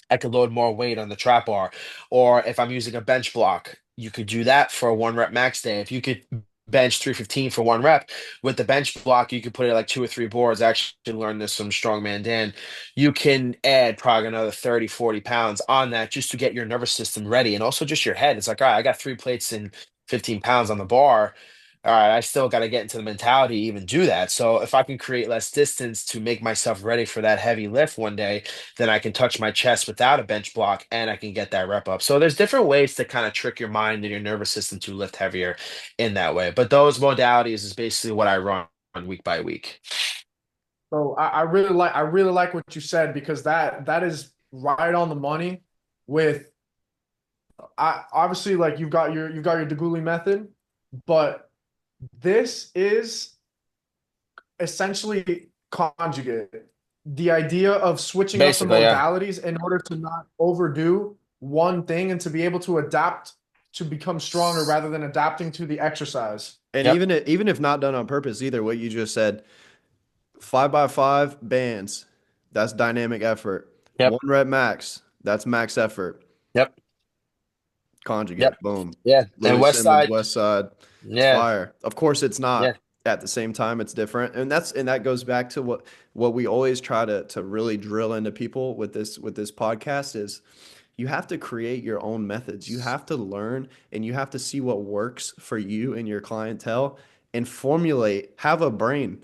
I could load more weight on the trap bar. Or if I'm using a bench block, you could do that for a 1 rep max day. If you could bench 315 for 1 rep with the bench block, you could put it like 2 or 3 boards. I actually learned this from Strongman Dan. You can add probably another 30, 40 pounds on that just to get your nervous system ready. And also just your head. It's like, all right, I got 3 plates and 15 pounds on the bar. All right, I still got to get into the mentality to even do that. So if I can create less distance to make myself ready for that heavy lift one day, then I can touch my chest without a bench block and I can get that rep up. So there's different ways to kind of trick your mind and your nervous system to lift heavier in that way. But those modalities is basically what I run week by week. So I really like what you said because that is right on the money with I obviously like you've got your Degiuli method, but this is essentially conjugate. The idea of switching up the Basically, yeah. modalities in order to not overdo one thing and to be able to adapt to become stronger rather than adapting to the exercise. And Yep. even if not done on purpose either, what you just said, 5x5 bands, that's dynamic effort. Yep. 1 rep max, that's max effort. Yep. Yep. Conjugate, boom. Yeah. And Louis West Simmons, Side. West Side, it's Yeah. fire. Of course, it's Yeah. not at the same time. It's different, and that goes back to what we always try to really drill into people with this podcast is you have to create your own methods. You have to learn and you have to see what works for you and your clientele and formulate, have a brain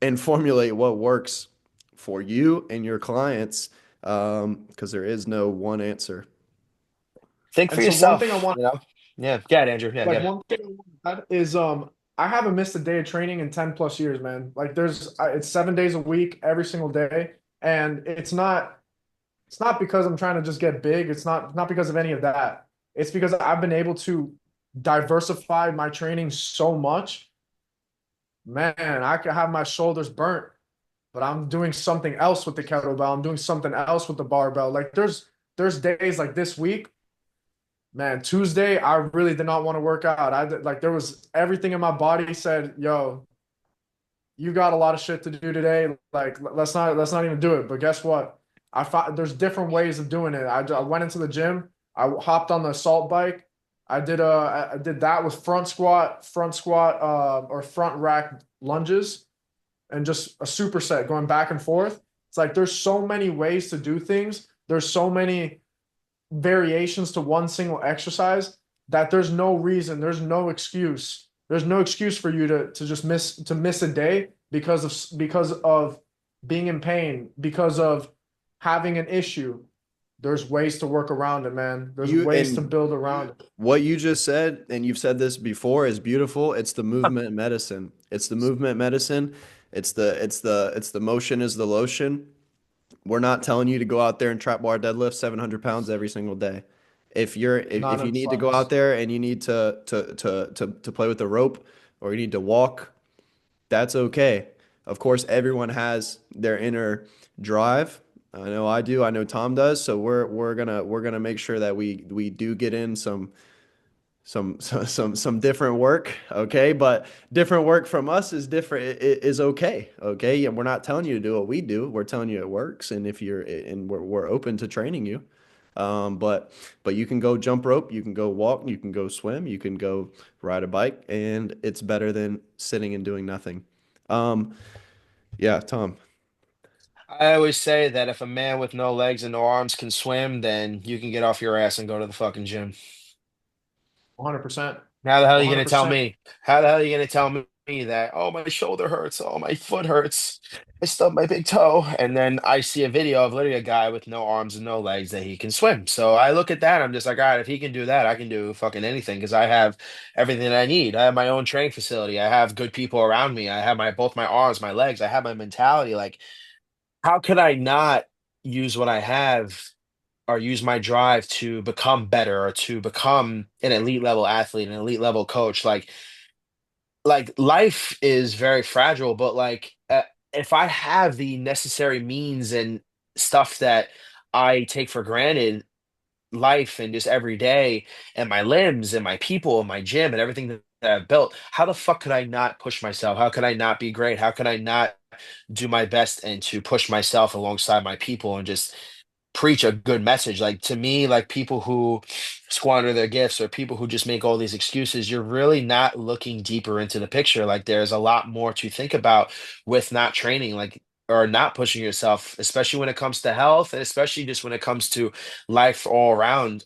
and formulate what works for you and your clients because there is no one answer. Think for And so one thing I yourself, want you know? Yeah. Get it, Andrew. Yeah, like get it. one thing I want to add is I haven't missed a day of training in 10 plus years, man. Like it's 7 days a week, every single day. And it's not because I'm trying to just get big. It's not because of any of that. It's because I've been able to diversify my training so much. Man, I could have my shoulders burnt, but I'm doing something else with the kettlebell. I'm doing something else with the barbell. Like there's days like this week, man, Tuesday, I really did not want to work out. Like there was everything in my body said, "Yo, you got a lot of shit to do today. Like let's not even do it." But guess what? I found there's different ways of doing it. I went into the gym. I hopped on the assault bike. I did that with front squat, or front rack lunges, and just a superset going back and forth. It's like there's so many ways to do things. There's so many variations to one single exercise that there's no reason, there's no excuse. There's no excuse for you to just miss a day because of being in pain, because of having an issue. There's ways to work around it, man. There's You ways to and build around it. what you just said, and you've said this before, is beautiful. It's the movement medicine. It's the movement medicine. It's the motion is the lotion. We're not telling you to go out there and trap bar deadlift 700 pounds every single day. If None you of the need to go out slightest. there and you need to play with the rope or you need to walk, that's okay. Of course, everyone has their inner drive. I know I do. I know Tom does. So we're gonna make sure that we do get in some different work, okay? But different work from us is different is okay, okay? And we're not telling you to do what we do. We're telling you it works, and if you're and we're open to training you. But you can go jump rope, you can go walk, you can go swim, you can go ride a bike, and it's better than sitting and doing nothing. Um, yeah, Tom. I always say that if a man with no legs and no arms can swim, then you can get off your ass and go to the fucking gym. 100%. How the hell are you gonna tell 100%. me? How the hell are you gonna tell me that, oh, my shoulder hurts, oh, my foot hurts, I stubbed my big toe, and then I see a video of literally a guy with no arms and no legs that he can swim. So I look at that, I'm just like, all right, if he can do that, I can do fucking anything because I have everything that I need. I have my own training facility. I have good people around me. I have my both my arms, my legs. I have my mentality. Like, how could I not use what I have or use my drive to become better or to become an elite level athlete, an elite level coach? Like life is very fragile, but like if I have the necessary means and stuff that I take for granted, life and just every day, and my limbs and my people and my gym and everything that I've built, how the fuck could I not push myself? How could I not be great? How could I not do my best and to push myself alongside my people and just preach a good message? Like, to me, like, people who squander their gifts or people who just make all these excuses, you're really not looking deeper into the picture. Like, there's a lot more to think about with not training, like, or not pushing yourself, especially when it comes to health, and especially just when it comes to life all around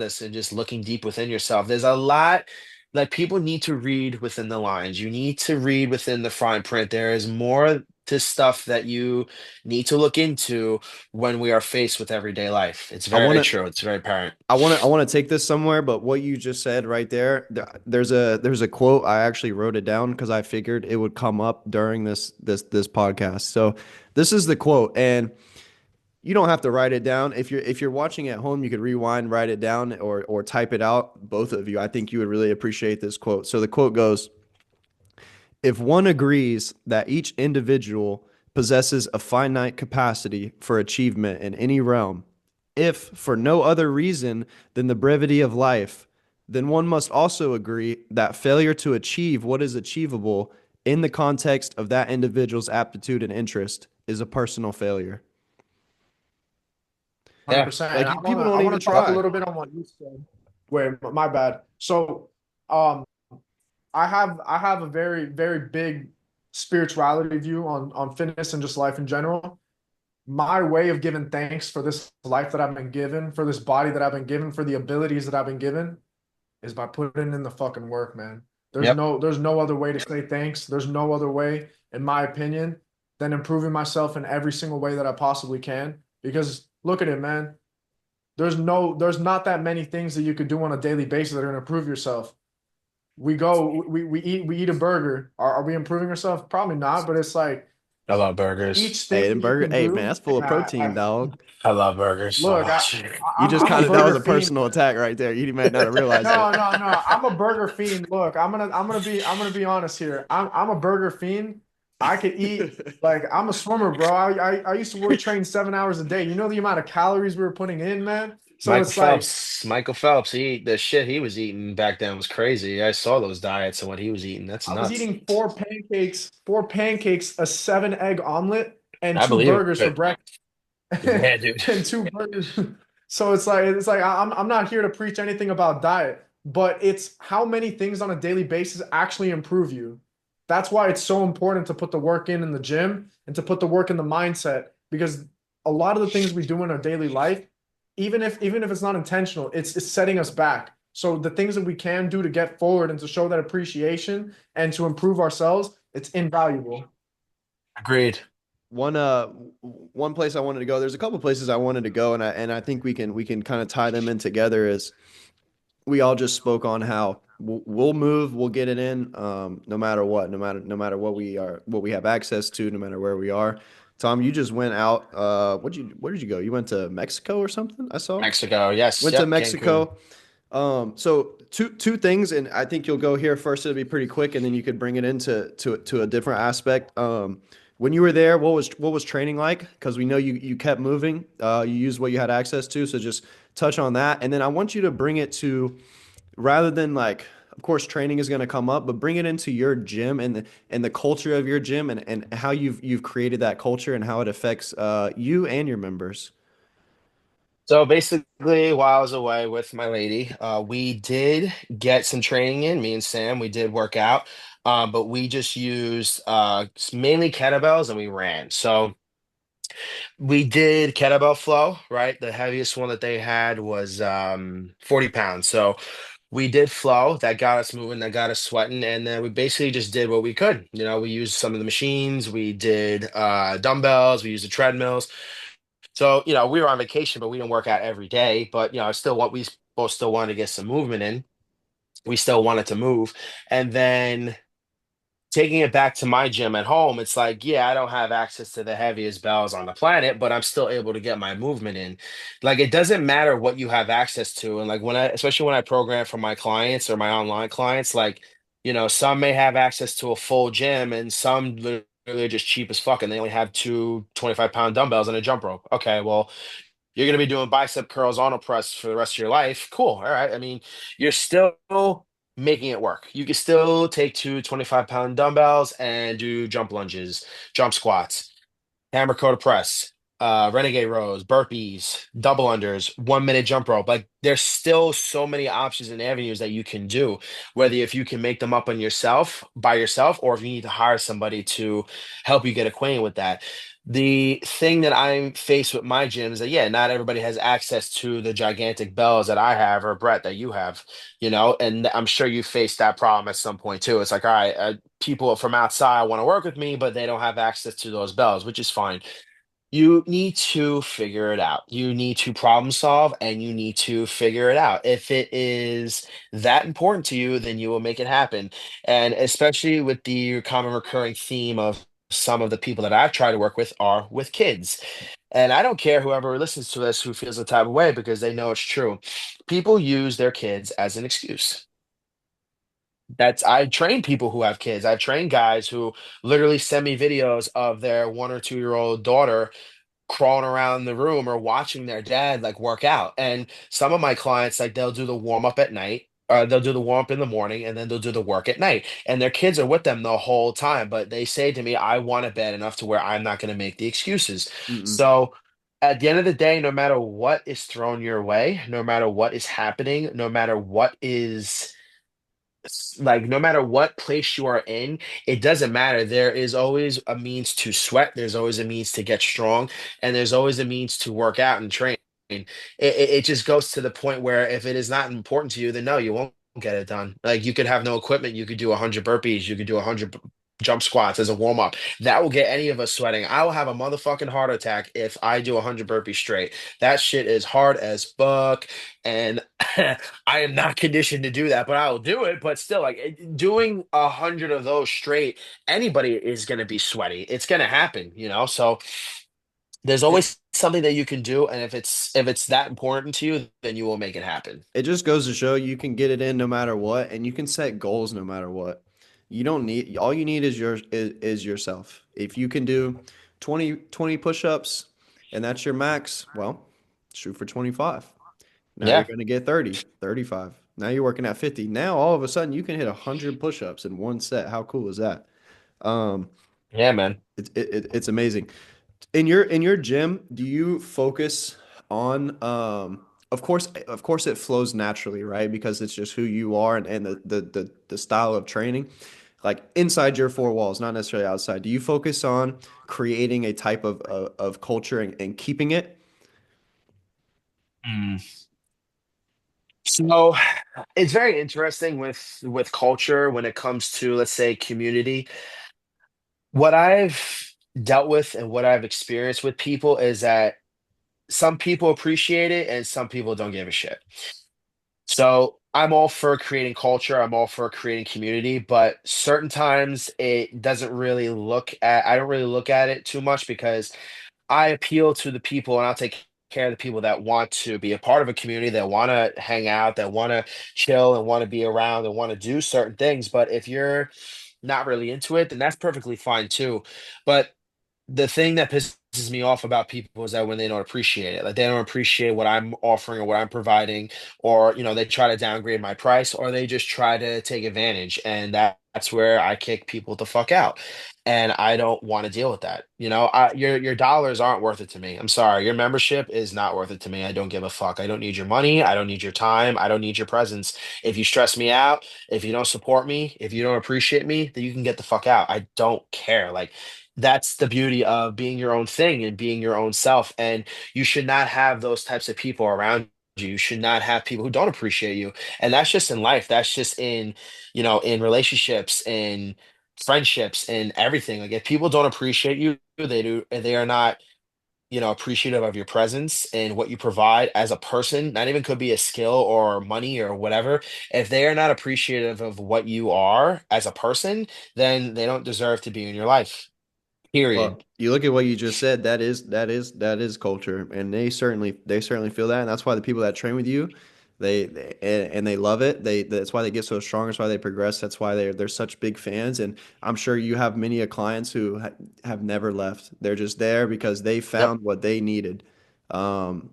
us, and just looking deep within yourself. There's a lot, like, people need to read within the lines. You need to read within the fine print. There is more to stuff that you need to look into when we are faced with everyday life. It's I want very to true. It's very apparent. I want to take this somewhere, but what you just said right there, there's a quote. I actually wrote it down because I figured it would come up during this podcast. So this is the quote, and you don't have to write it down. If you're watching at home, you could rewind, write it down, or type it out. Both of you, I think you would really appreciate this quote. So the quote goes, if one agrees that each individual possesses a finite capacity for achievement in any realm, if for no other reason than the brevity of life, then one must also agree that failure to achieve what is achievable in the context of that individual's aptitude and interest is a personal failure. 100%. And Like I people wanna don't I even wanna touch a try. little bit on what you said. Wait, my bad. So um I have a very, very big spirituality view on fitness and just life in general. My way of giving thanks for this life that I've been given, for this body that I've been given, for the abilities that I've been given, is by putting in the fucking work, man. Yep. There's no other way to say thanks. There's no other way, in my opinion, than improving myself in every single way that I possibly can. Because look at it, man. There's not that many things that you could do on a daily basis that are gonna improve yourself. We eat a burger. Are we improving ourselves? Probably not, but it's like I love burgers. each thing Hey, and that you burger. can Hey, man, do. that's full of protein, dog. I love burgers so Look, much. You just I'm a kind of that was burger a fiend. personal attack right there. You might not have realized it. No, no, no. I'm a burger fiend. Look, I'm gonna be honest here. I'm a burger fiend. I could eat like I'm a swimmer, bro. I used to work train 7 hours a day. You know the amount of calories we were putting in, man. So Michael it's like Phelps, Michael Phelps, the shit he was eating back then was crazy. I saw those diets and what he was eating. That's I was nuts. eating four pancakes, a 7 egg omelet, and I two believe burgers for it. breakfast. Yeah, dude. And two burgers. So it's like I'm not here to preach anything about diet, but it's how many things on a daily basis actually improve you. That's why it's so important to put the work in the gym and to put the work in the mindset because a lot of the things we do in our daily life, even if it's not intentional, it's setting us back. So the things that we can do to get forward and to show that appreciation and to improve ourselves, it's invaluable. Agreed. One place I wanted to go. There's a couple places I wanted to go, and I think we can kind of tie them in together. Is we all just spoke on how we'll move, we'll get it in, no matter what, no matter what we have access to, no matter where we are. Tom, you just went out. Where did you go? You went to Mexico or something? I saw. Mexico. Yes. Went to Yep. Cancun. Mexico. So two things, and I think you'll go here first. It'll be pretty quick, and then you could bring it into to a different aspect. When you were there, what was training like? Because we know you kept moving. You used what you had access to. So just touch on that, and then I want you to bring it to rather than like. Of course, training is going to come up, but bring it into your gym and the culture of your gym and how you've created that culture and how it affects you and your members. So basically, while I was away with my lady, we did get some training in. Me and Sam, we did work out, but we just used mainly kettlebells and we ran. So we did kettlebell flow, right? The heaviest one that they had was 40 pounds. So we did flow, that got us moving, that got us sweating, and then we basically just did what we could. We used some of the machines, we did dumbbells, we used the treadmills. So, we were on vacation, but we didn't work out every day. But, still what we both still wanted to get some movement in. We still wanted to move. And then taking it back to my gym at home, it's like, yeah, I don't have access to the heaviest bells on the planet, but I'm still able to get my movement in. Like, it doesn't matter what you have access to. And like especially when I program for my clients or my online clients, like, some may have access to a full gym and some just cheap as fuck and they only have two 25-pound dumbbells and a jump rope. Okay, well, you're going to be doing bicep curls on a press for the rest of your life. Cool. All right. I mean, you're still making it work. You can still take two 25-pound dumbbells and do jump lunges, jump squats, hammer coda press, renegade rows, burpees, double unders, 1 minute jump rope. Like there's still so many options and avenues that you can do, whether if you can make them up on yourself by yourself, or if you need to hire somebody to help you get acquainted with that. The thing that I'm faced with my gym is that yeah, not everybody has access to the gigantic bells that I have or Brett that you have, and I'm sure you faced that problem at some point too. It's like, all right, people from outside want to work with me, but they don't have access to those bells, which is fine. You need to figure it out. You need to problem solve and you need to figure it out. If it is that important to you, then you will make it happen. And especially with the common recurring theme of some of the people that I've tried to work with are with kids. And I don't care whoever listens to this who feels the type of way because they know it's true. People use their kids as an excuse. I train people who have kids. I've trained guys who literally send me videos of their 1 or 2 year old daughter crawling around the room or watching their dad like work out. And some of my clients, like they'll do the warm up at night. They'll do the warm up in the morning and then they'll do the work at night. And their kids are with them the whole time. But they say to me, I want a bed enough to where I'm not going to make the excuses. Mm-mm. So at the end of the day, no matter what is thrown your way, no matter what is happening, no matter what is like no matter what place you are in, it doesn't matter. There is always a means to sweat, there's always a means to get strong, and there's always a means to work out and train. It just goes to the point where if it is not important to you, then no, you won't get it done. Like you could have no equipment, you could do 100 burpees, you could do 100 jump squats as a warm up. That will get any of us sweating. I will have a motherfucking heart attack if I do 100 burpees straight. That shit is hard as fuck. And I am not conditioned to do that, but I will do it. But still, like doing 100 of those straight, anybody is going to be sweaty. It's going to happen. So there's It always something that you can do, and if it's that important to you, then you will make it happen. it just goes to show you can get it in no matter what, and you can set goals no matter what. You don't need all you need is yourself. If you can do 20 push-ups and that's your max, well, shoot for 25. Now you're Yeah, going to get 30, 35. Now you're working at 50. Now all of a sudden you can hit 100 push-ups in one set. How cool is that? Um, yeah, man. it's amazing. In your gym, do you focus on of course it flows naturally, right? Because it's just who you are and the style of training. Like inside your four walls, not necessarily outside. Do you focus on creating a type of culture and keeping it? Mm. So it's very interesting with culture when it comes to, let's say, community. What I've dealt with and what I've experienced with people is that some people appreciate it and some people don't give a shit. So I'm all for creating culture, I'm all for creating community, but certain times it doesn't really I don't really look at it too much because I appeal to the people and I'll take care of the people that want to be a part of a community, that want to hang out, that want to chill and want to be around and want to do certain things. But if you're not really into it, then that's perfectly fine too. But the thing that pisses me off about people is that when they don't appreciate it, like they don't appreciate what I'm offering or what I'm providing, or they try to downgrade my price, or they just try to take advantage, and that's where I kick people the fuck out. And I don't want to deal with that. Your dollars aren't worth it to me. I'm sorry, your membership is not worth it to me. I don't give a fuck. I don't need your money. I don't need your time. I don't need your presence. If you stress me out, if you don't support me, if you don't appreciate me, then you can get the fuck out. I don't care. Like that's the beauty of being your own thing and being your own self. And you should not have those types of people around you. You should not have people who don't appreciate you. And that's just in life. That's just in relationships, in friendships, in everything. Like if people don't appreciate you, they are not, appreciative of your presence and what you provide as a person, not even could be a skill or money or whatever. If they are not appreciative of what you are as a person, then they don't deserve to be in your life. Period. Well, you look at what you just said, that is culture, and they certainly feel that, and that's why the people that train with you, And they love it. That's why they get so strong. That's why they progress. That's why they're such big fans. And I'm sure you have many clients who have never left. They're just there because they Yep. found what they needed. And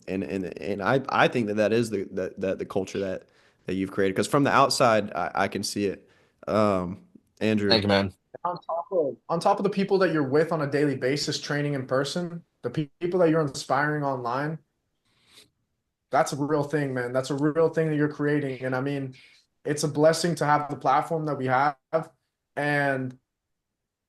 I think that is the culture that you've created. Because from the outside, I can see it. Um, Thank Andrew. you, man. On top of the people that you're with on a daily basis, training in person, the people that you're inspiring online, that's a real thing, man. That's a real thing that you're creating. And I mean, it's a blessing to have the platform that we have. And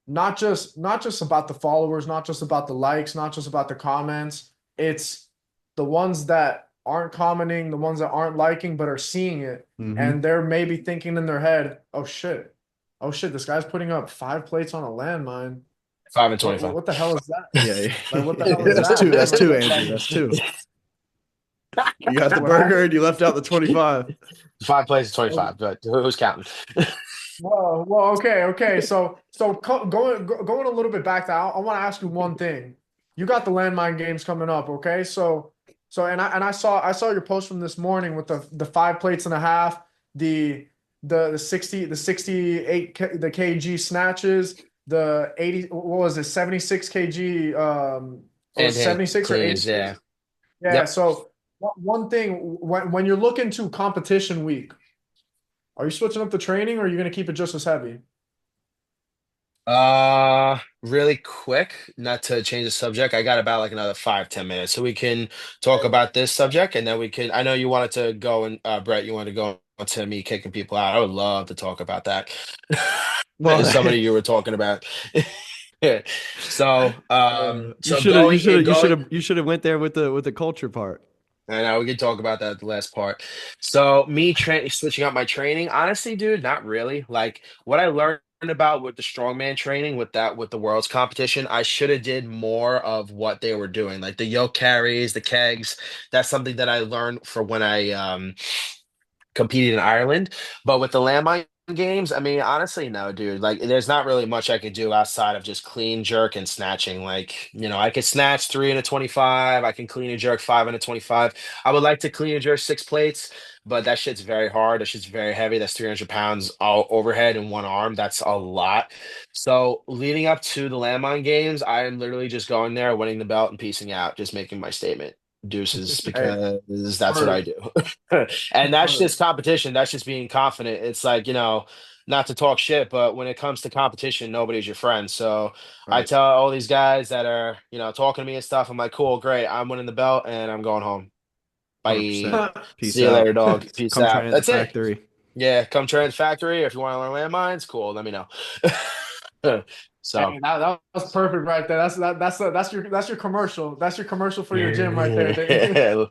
not just about the followers, not just about the likes, not just about the comments. It's the ones that aren't commenting, the ones that aren't liking, but are seeing it. Hmm. And they're maybe thinking in their head, oh shit. Oh shit, this guy's putting up 5 plates on a landmine. 5 and 25. What the hell is that? Yeah, Like, what the yeah. hell is That's that, two. man? That's two, Like, Andrew. That's two. You got the what happened? burger and you left out the 25. 5 plays is 25, but who's counting? Okay, okay. Going a little bit back to, I want to ask you one thing. You got the landmine games coming up, okay? And I saw your post from this morning with the 5 plates and a half, the 68 the kg snatches, the 80, what was it, 76 kg, or Hand 76 or cleans, yeah. 86? Yeah. Yep. So one thing, when you're looking to competition week, are you switching up the training or are you going to keep it just as heavy? Really quick, not to change the subject. I got about like another 5, 10 minutes, so we can talk about this subject, and then we can. I know you wanted to go and Brett, you wanted to go to me kicking people out. I would love to talk about that. Well, Somebody you were talking about. Yeah. So, you so should have. You going should and have. You should going. have. You should have went there with the culture part. I know we could talk about that at the last part. So me switching up my training, honestly, dude, not really. Like what I learned about with the strongman training, with the world's competition, I should have did more of what they were doing, like the yoke carries, the kegs. That's something that I learned for when I competed in Ireland. But with the landmine games, I mean, honestly, no, dude. Like, there's not really much I could do outside of just clean jerk and snatching. Like, I could snatch 3 and a 25. I can clean and jerk 5 and a 25. I would like to clean and jerk 6 plates, but that shit's very hard. That shit's very heavy. That's 300 pounds all overhead in one arm. That's a lot. So, leading up to the landmine games, I am literally just going there, winning the belt, and piecing out, just making my statement. Deuces, Hey, because that's what I word, do. And that's word. just competition. That's just being confident. It's like, not to talk shit, but when it comes to competition, nobody's your friend. So I Right. tell all these guys that are, talking to me and stuff, I'm like, cool, great. I'm winning the belt and I'm going home. Bye. 100%. Peace See you later, out. dog. Peace Come out. train at the That's it. factory. Yeah, come try the factory. If you want to learn landmines, cool. Let me know. So, Hey, that was perfect right there. That's your commercial. That's your commercial for your gym right there.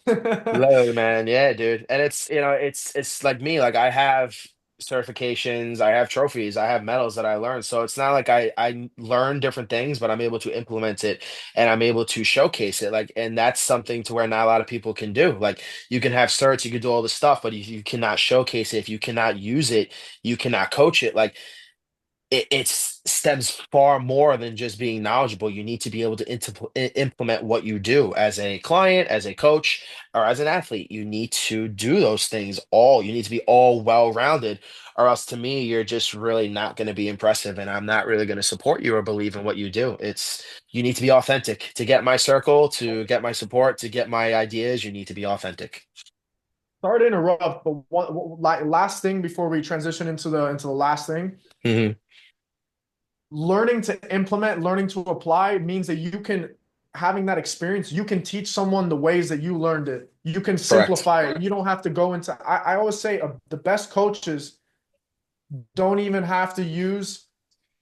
Literally, man. Yeah, dude. And it's like me. Like I have certifications, I have trophies, I have medals that I learned. So it's not like I learn different things, but I'm able to implement it and I'm able to showcase it. Like, and that's something to where not a lot of people can do. Like you can have certs, you can do all this stuff, but if you cannot showcase it, if you cannot use it, you cannot coach it. Like it stems far more than just being knowledgeable. You need to be able to implement what you do as a client, as a coach, or as an athlete. You need to do those things all. You need to be all well-rounded, or else to me, you're just really not going to be impressive, and I'm not really going to support you or believe in what you do. It's you need to be authentic to get my circle, to get my support, to get my ideas. You need to be authentic. Sorry to interrupt, but like last thing before we transition into the last thing, Mhm. learning to implement, learning to apply means that you can, having that experience, you can teach someone the ways that you learned it. You can Correct. simplify it. You don't have to go into. I always say the best coaches don't even have to use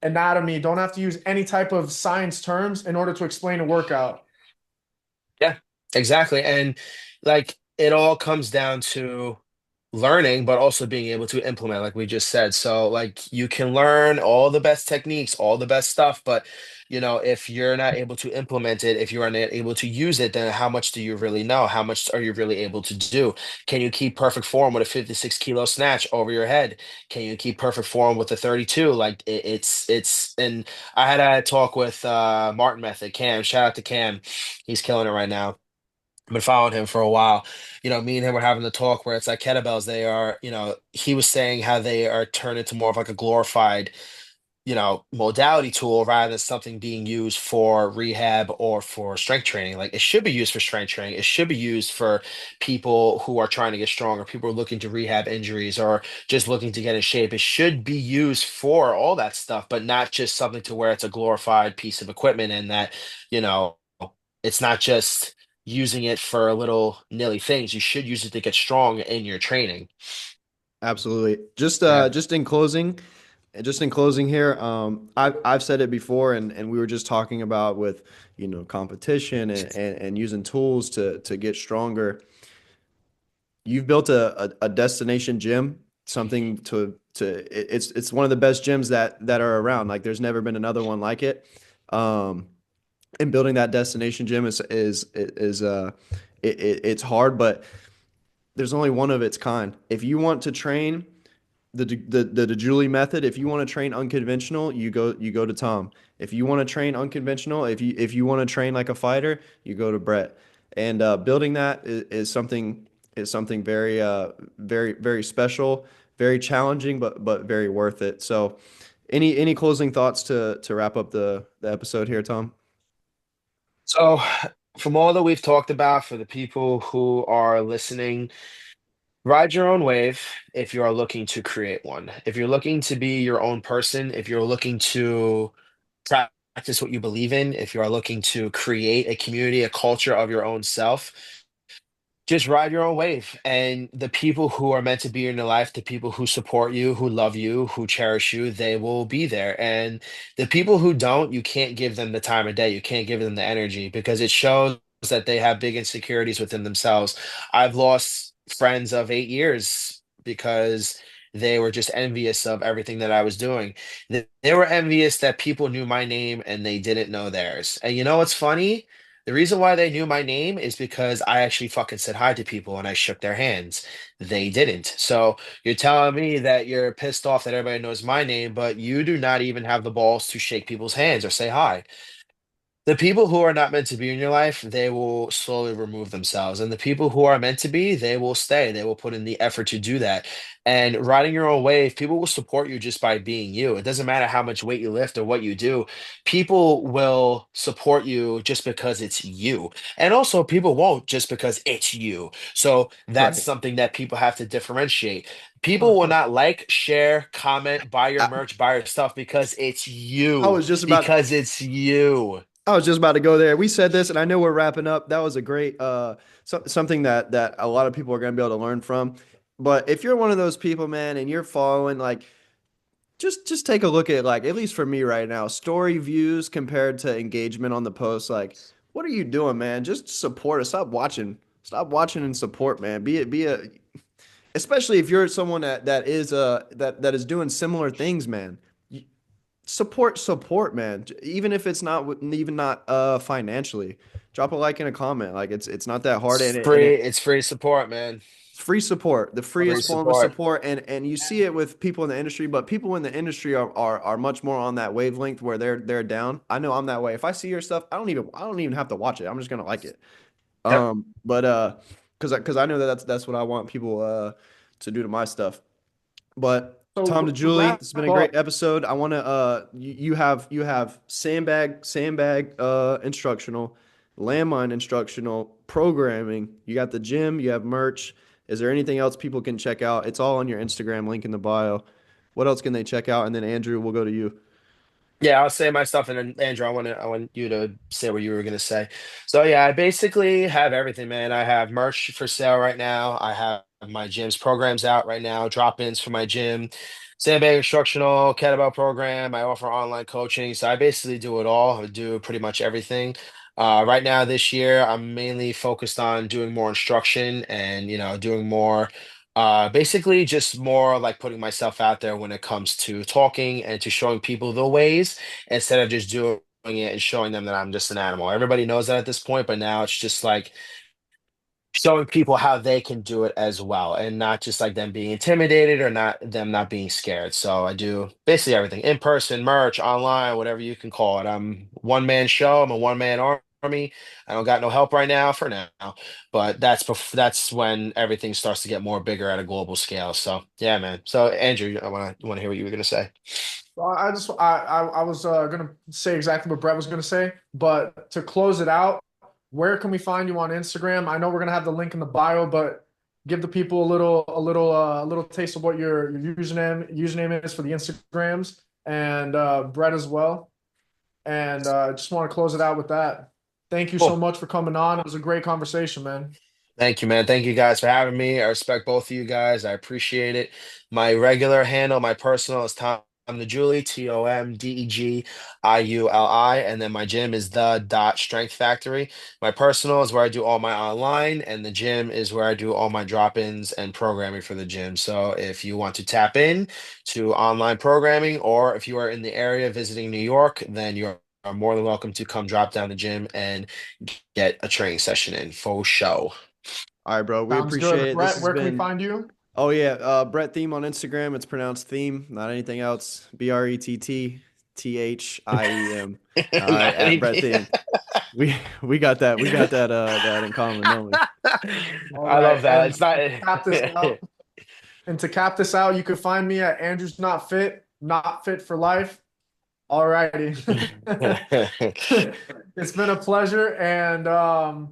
anatomy, don't have to use any type of science terms in order to explain a workout. Yeah, exactly. And like it all comes down to learning, but also being able to implement, like we just said. So, like, you can learn all the best techniques, all the best stuff, but if you're not able to implement it, if you are not able to use it, then how much do you really know? How much are you really able to do? Can you keep perfect form with a 56 kilo snatch over your head? Can you keep perfect form with a 32? Like, and I had a talk with Martin Method, Cam. Shout out to Cam. He's killing it right now. been following him for a while. Me and him were having the talk where it's like kettlebells, they are, he was saying how they are turned into more of like a glorified, modality tool rather than something being used for rehab or for strength training. Like it should be used for strength training. It should be used for people who are trying to get stronger, people who are looking to rehab injuries or just looking to get in shape. It should be used for all that stuff, but not just something to where it's a glorified piece of equipment and that, you know, it's not just using it for little nilly things. You should use it to get strong in your training. Absolutely. Yeah. Just in closing here, I've said it before, and we were just talking about with competition and using tools to get stronger. You've built a destination gym, something it's one of the best gyms that are around. Like there's never been another one like it. Um, and building that destination gym it's hard, but there's only one of its kind. If you want to train the Degiuli method. If you want to train unconventional, you go to Tom. If you want to train unconventional, if you want to train like a fighter, you go to Brett. And building that is something very very special, very challenging, but very worth it. So, any closing thoughts to wrap up the episode here, Tom? So, from all that we've talked about, for the people who are listening, ride your own wave if you are looking to create one. If you're looking to be your own person, if you're looking to practice what you believe in, if you are looking to create a community, a culture of your own self, just ride your own wave. And the people who are meant to be in your life, the people who support you, who love you, who cherish you, they will be there. And the people who don't, you can't give them the time of day. You can't give them the energy because it shows that they have big insecurities within themselves. I've lost friends of 8 years because they were just envious of everything that I was doing. They were envious that people knew my name and they didn't know theirs. And you know what's funny? The reason why they knew my name is because I actually fucking said hi to people and I shook their hands. They didn't. So you're telling me that you're pissed off that everybody knows my name, but you do not even have the balls to shake people's hands or say hi. The people who are not meant to be in your life, they will slowly remove themselves. And the people who are meant to be, they will stay. They will put in the effort to do that. And riding your own wave, people will support you just by being you. It doesn't matter how much weight you lift or what you do. People will support you just because it's you. And also, people won't just because it's you. So that's Right. something that people have to differentiate. People will not like, share, comment, buy your I, merch, buy your stuff because it's I you. was just about Because it's you. I was just about to go there. We said this, and I know we're wrapping up. That was a great something that a lot of people are going to be able to learn from. But if you're one of those people, man, and you're following, like, just take a look at, like, at least for me right now, story views compared to engagement on the post. Like, what are you doing, man? Just support us. Stop watching and support, man. Especially if you're someone that is doing similar things, man. Support, man. Even if it's not financially, drop a like and a comment. Like it's not that hard, It's and it, and free. it It's free support, man. it's free support, the Free freest form of support. support. And you see it with people in the industry, but people in the industry are much more on that wavelength where they're down. I know I'm that way. If I see your stuff, I don't even have to watch it. I'm just gonna like it. Yep. But because I know that's what I want people to do to my stuff. But Tom So to DeJulie, wrap it's been a great up, episode. I want to you have sandbag instructional, landmine instructional, programming. You got the gym, you have merch. Is there anything else people can check out? It's all on your Instagram link in the bio. What else can they check out? And then Andrew, we'll go to you. Yeah, I'll say my stuff, and then Andrew, I want you to say what you were gonna say. So yeah, I basically have everything, man. I have merch for sale right now. I have my gym's programs out right now, drop-ins for my gym, sandbag instructional, kettlebell program. I offer online coaching, so I basically do it all. I do pretty much everything. Right now, this year, I'm mainly focused on doing more instruction and doing more. Basically, just more like putting myself out there when it comes to talking and to showing people the ways instead of just doing it and showing them that I'm just an animal. Everybody knows that at this point, but now it's just like showing people how they can do it as well and not just like them being intimidated or not being scared. So I do basically everything in person, merch, online, whatever you can call it. I'm one man show, I'm a one man army. me. I don't got no help right now for now, but that's when everything starts to get more bigger at a global scale. So yeah, man. So Andrew, I wanna hear what you were gonna say. Well, I was gonna say exactly what Brett was gonna say, but to close it out, where can we find you on Instagram? I know we're gonna have the link in the bio, but give the people a little taste of what your username is for the Instagrams, and Brett as well. And just want to close it out with that. Thank you so Cool. much for coming on. It was a great conversation, man. Thank you, man. Thank you guys for having me. I respect both of you guys. I appreciate it. My regular handle, my personal is Tom Degiuli, TomDegiuli, and then my gym is the dot Strength Factory. My personal is where I do all my online, and the gym is where I do all my drop-ins and programming for the gym. So if you want to tap in to online programming, or if you are in the area visiting New York, then you're more than welcome to come drop down the gym and get a training session in. Faux show. All right, bro. We Sounds good. appreciate it. This Brett, has where can we been. find you? Oh yeah, Brett Thiem on Instagram. It's pronounced theme, not anything else. BRETTTHIEM. All right, Not at Brett anything. Thiem. We we got that. We got that. That in common, don't we? All I right. love that. And It's not. to cap this out, you can find me at Andrew's Not Fit, not fit for life. All righty. It's been a pleasure, and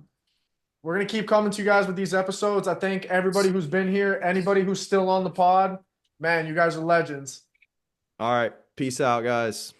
we're gonna keep coming to you guys with these episodes. I thank everybody who's been here, anybody who's still on the pod. Man, you guys are legends. All right. Peace out, guys.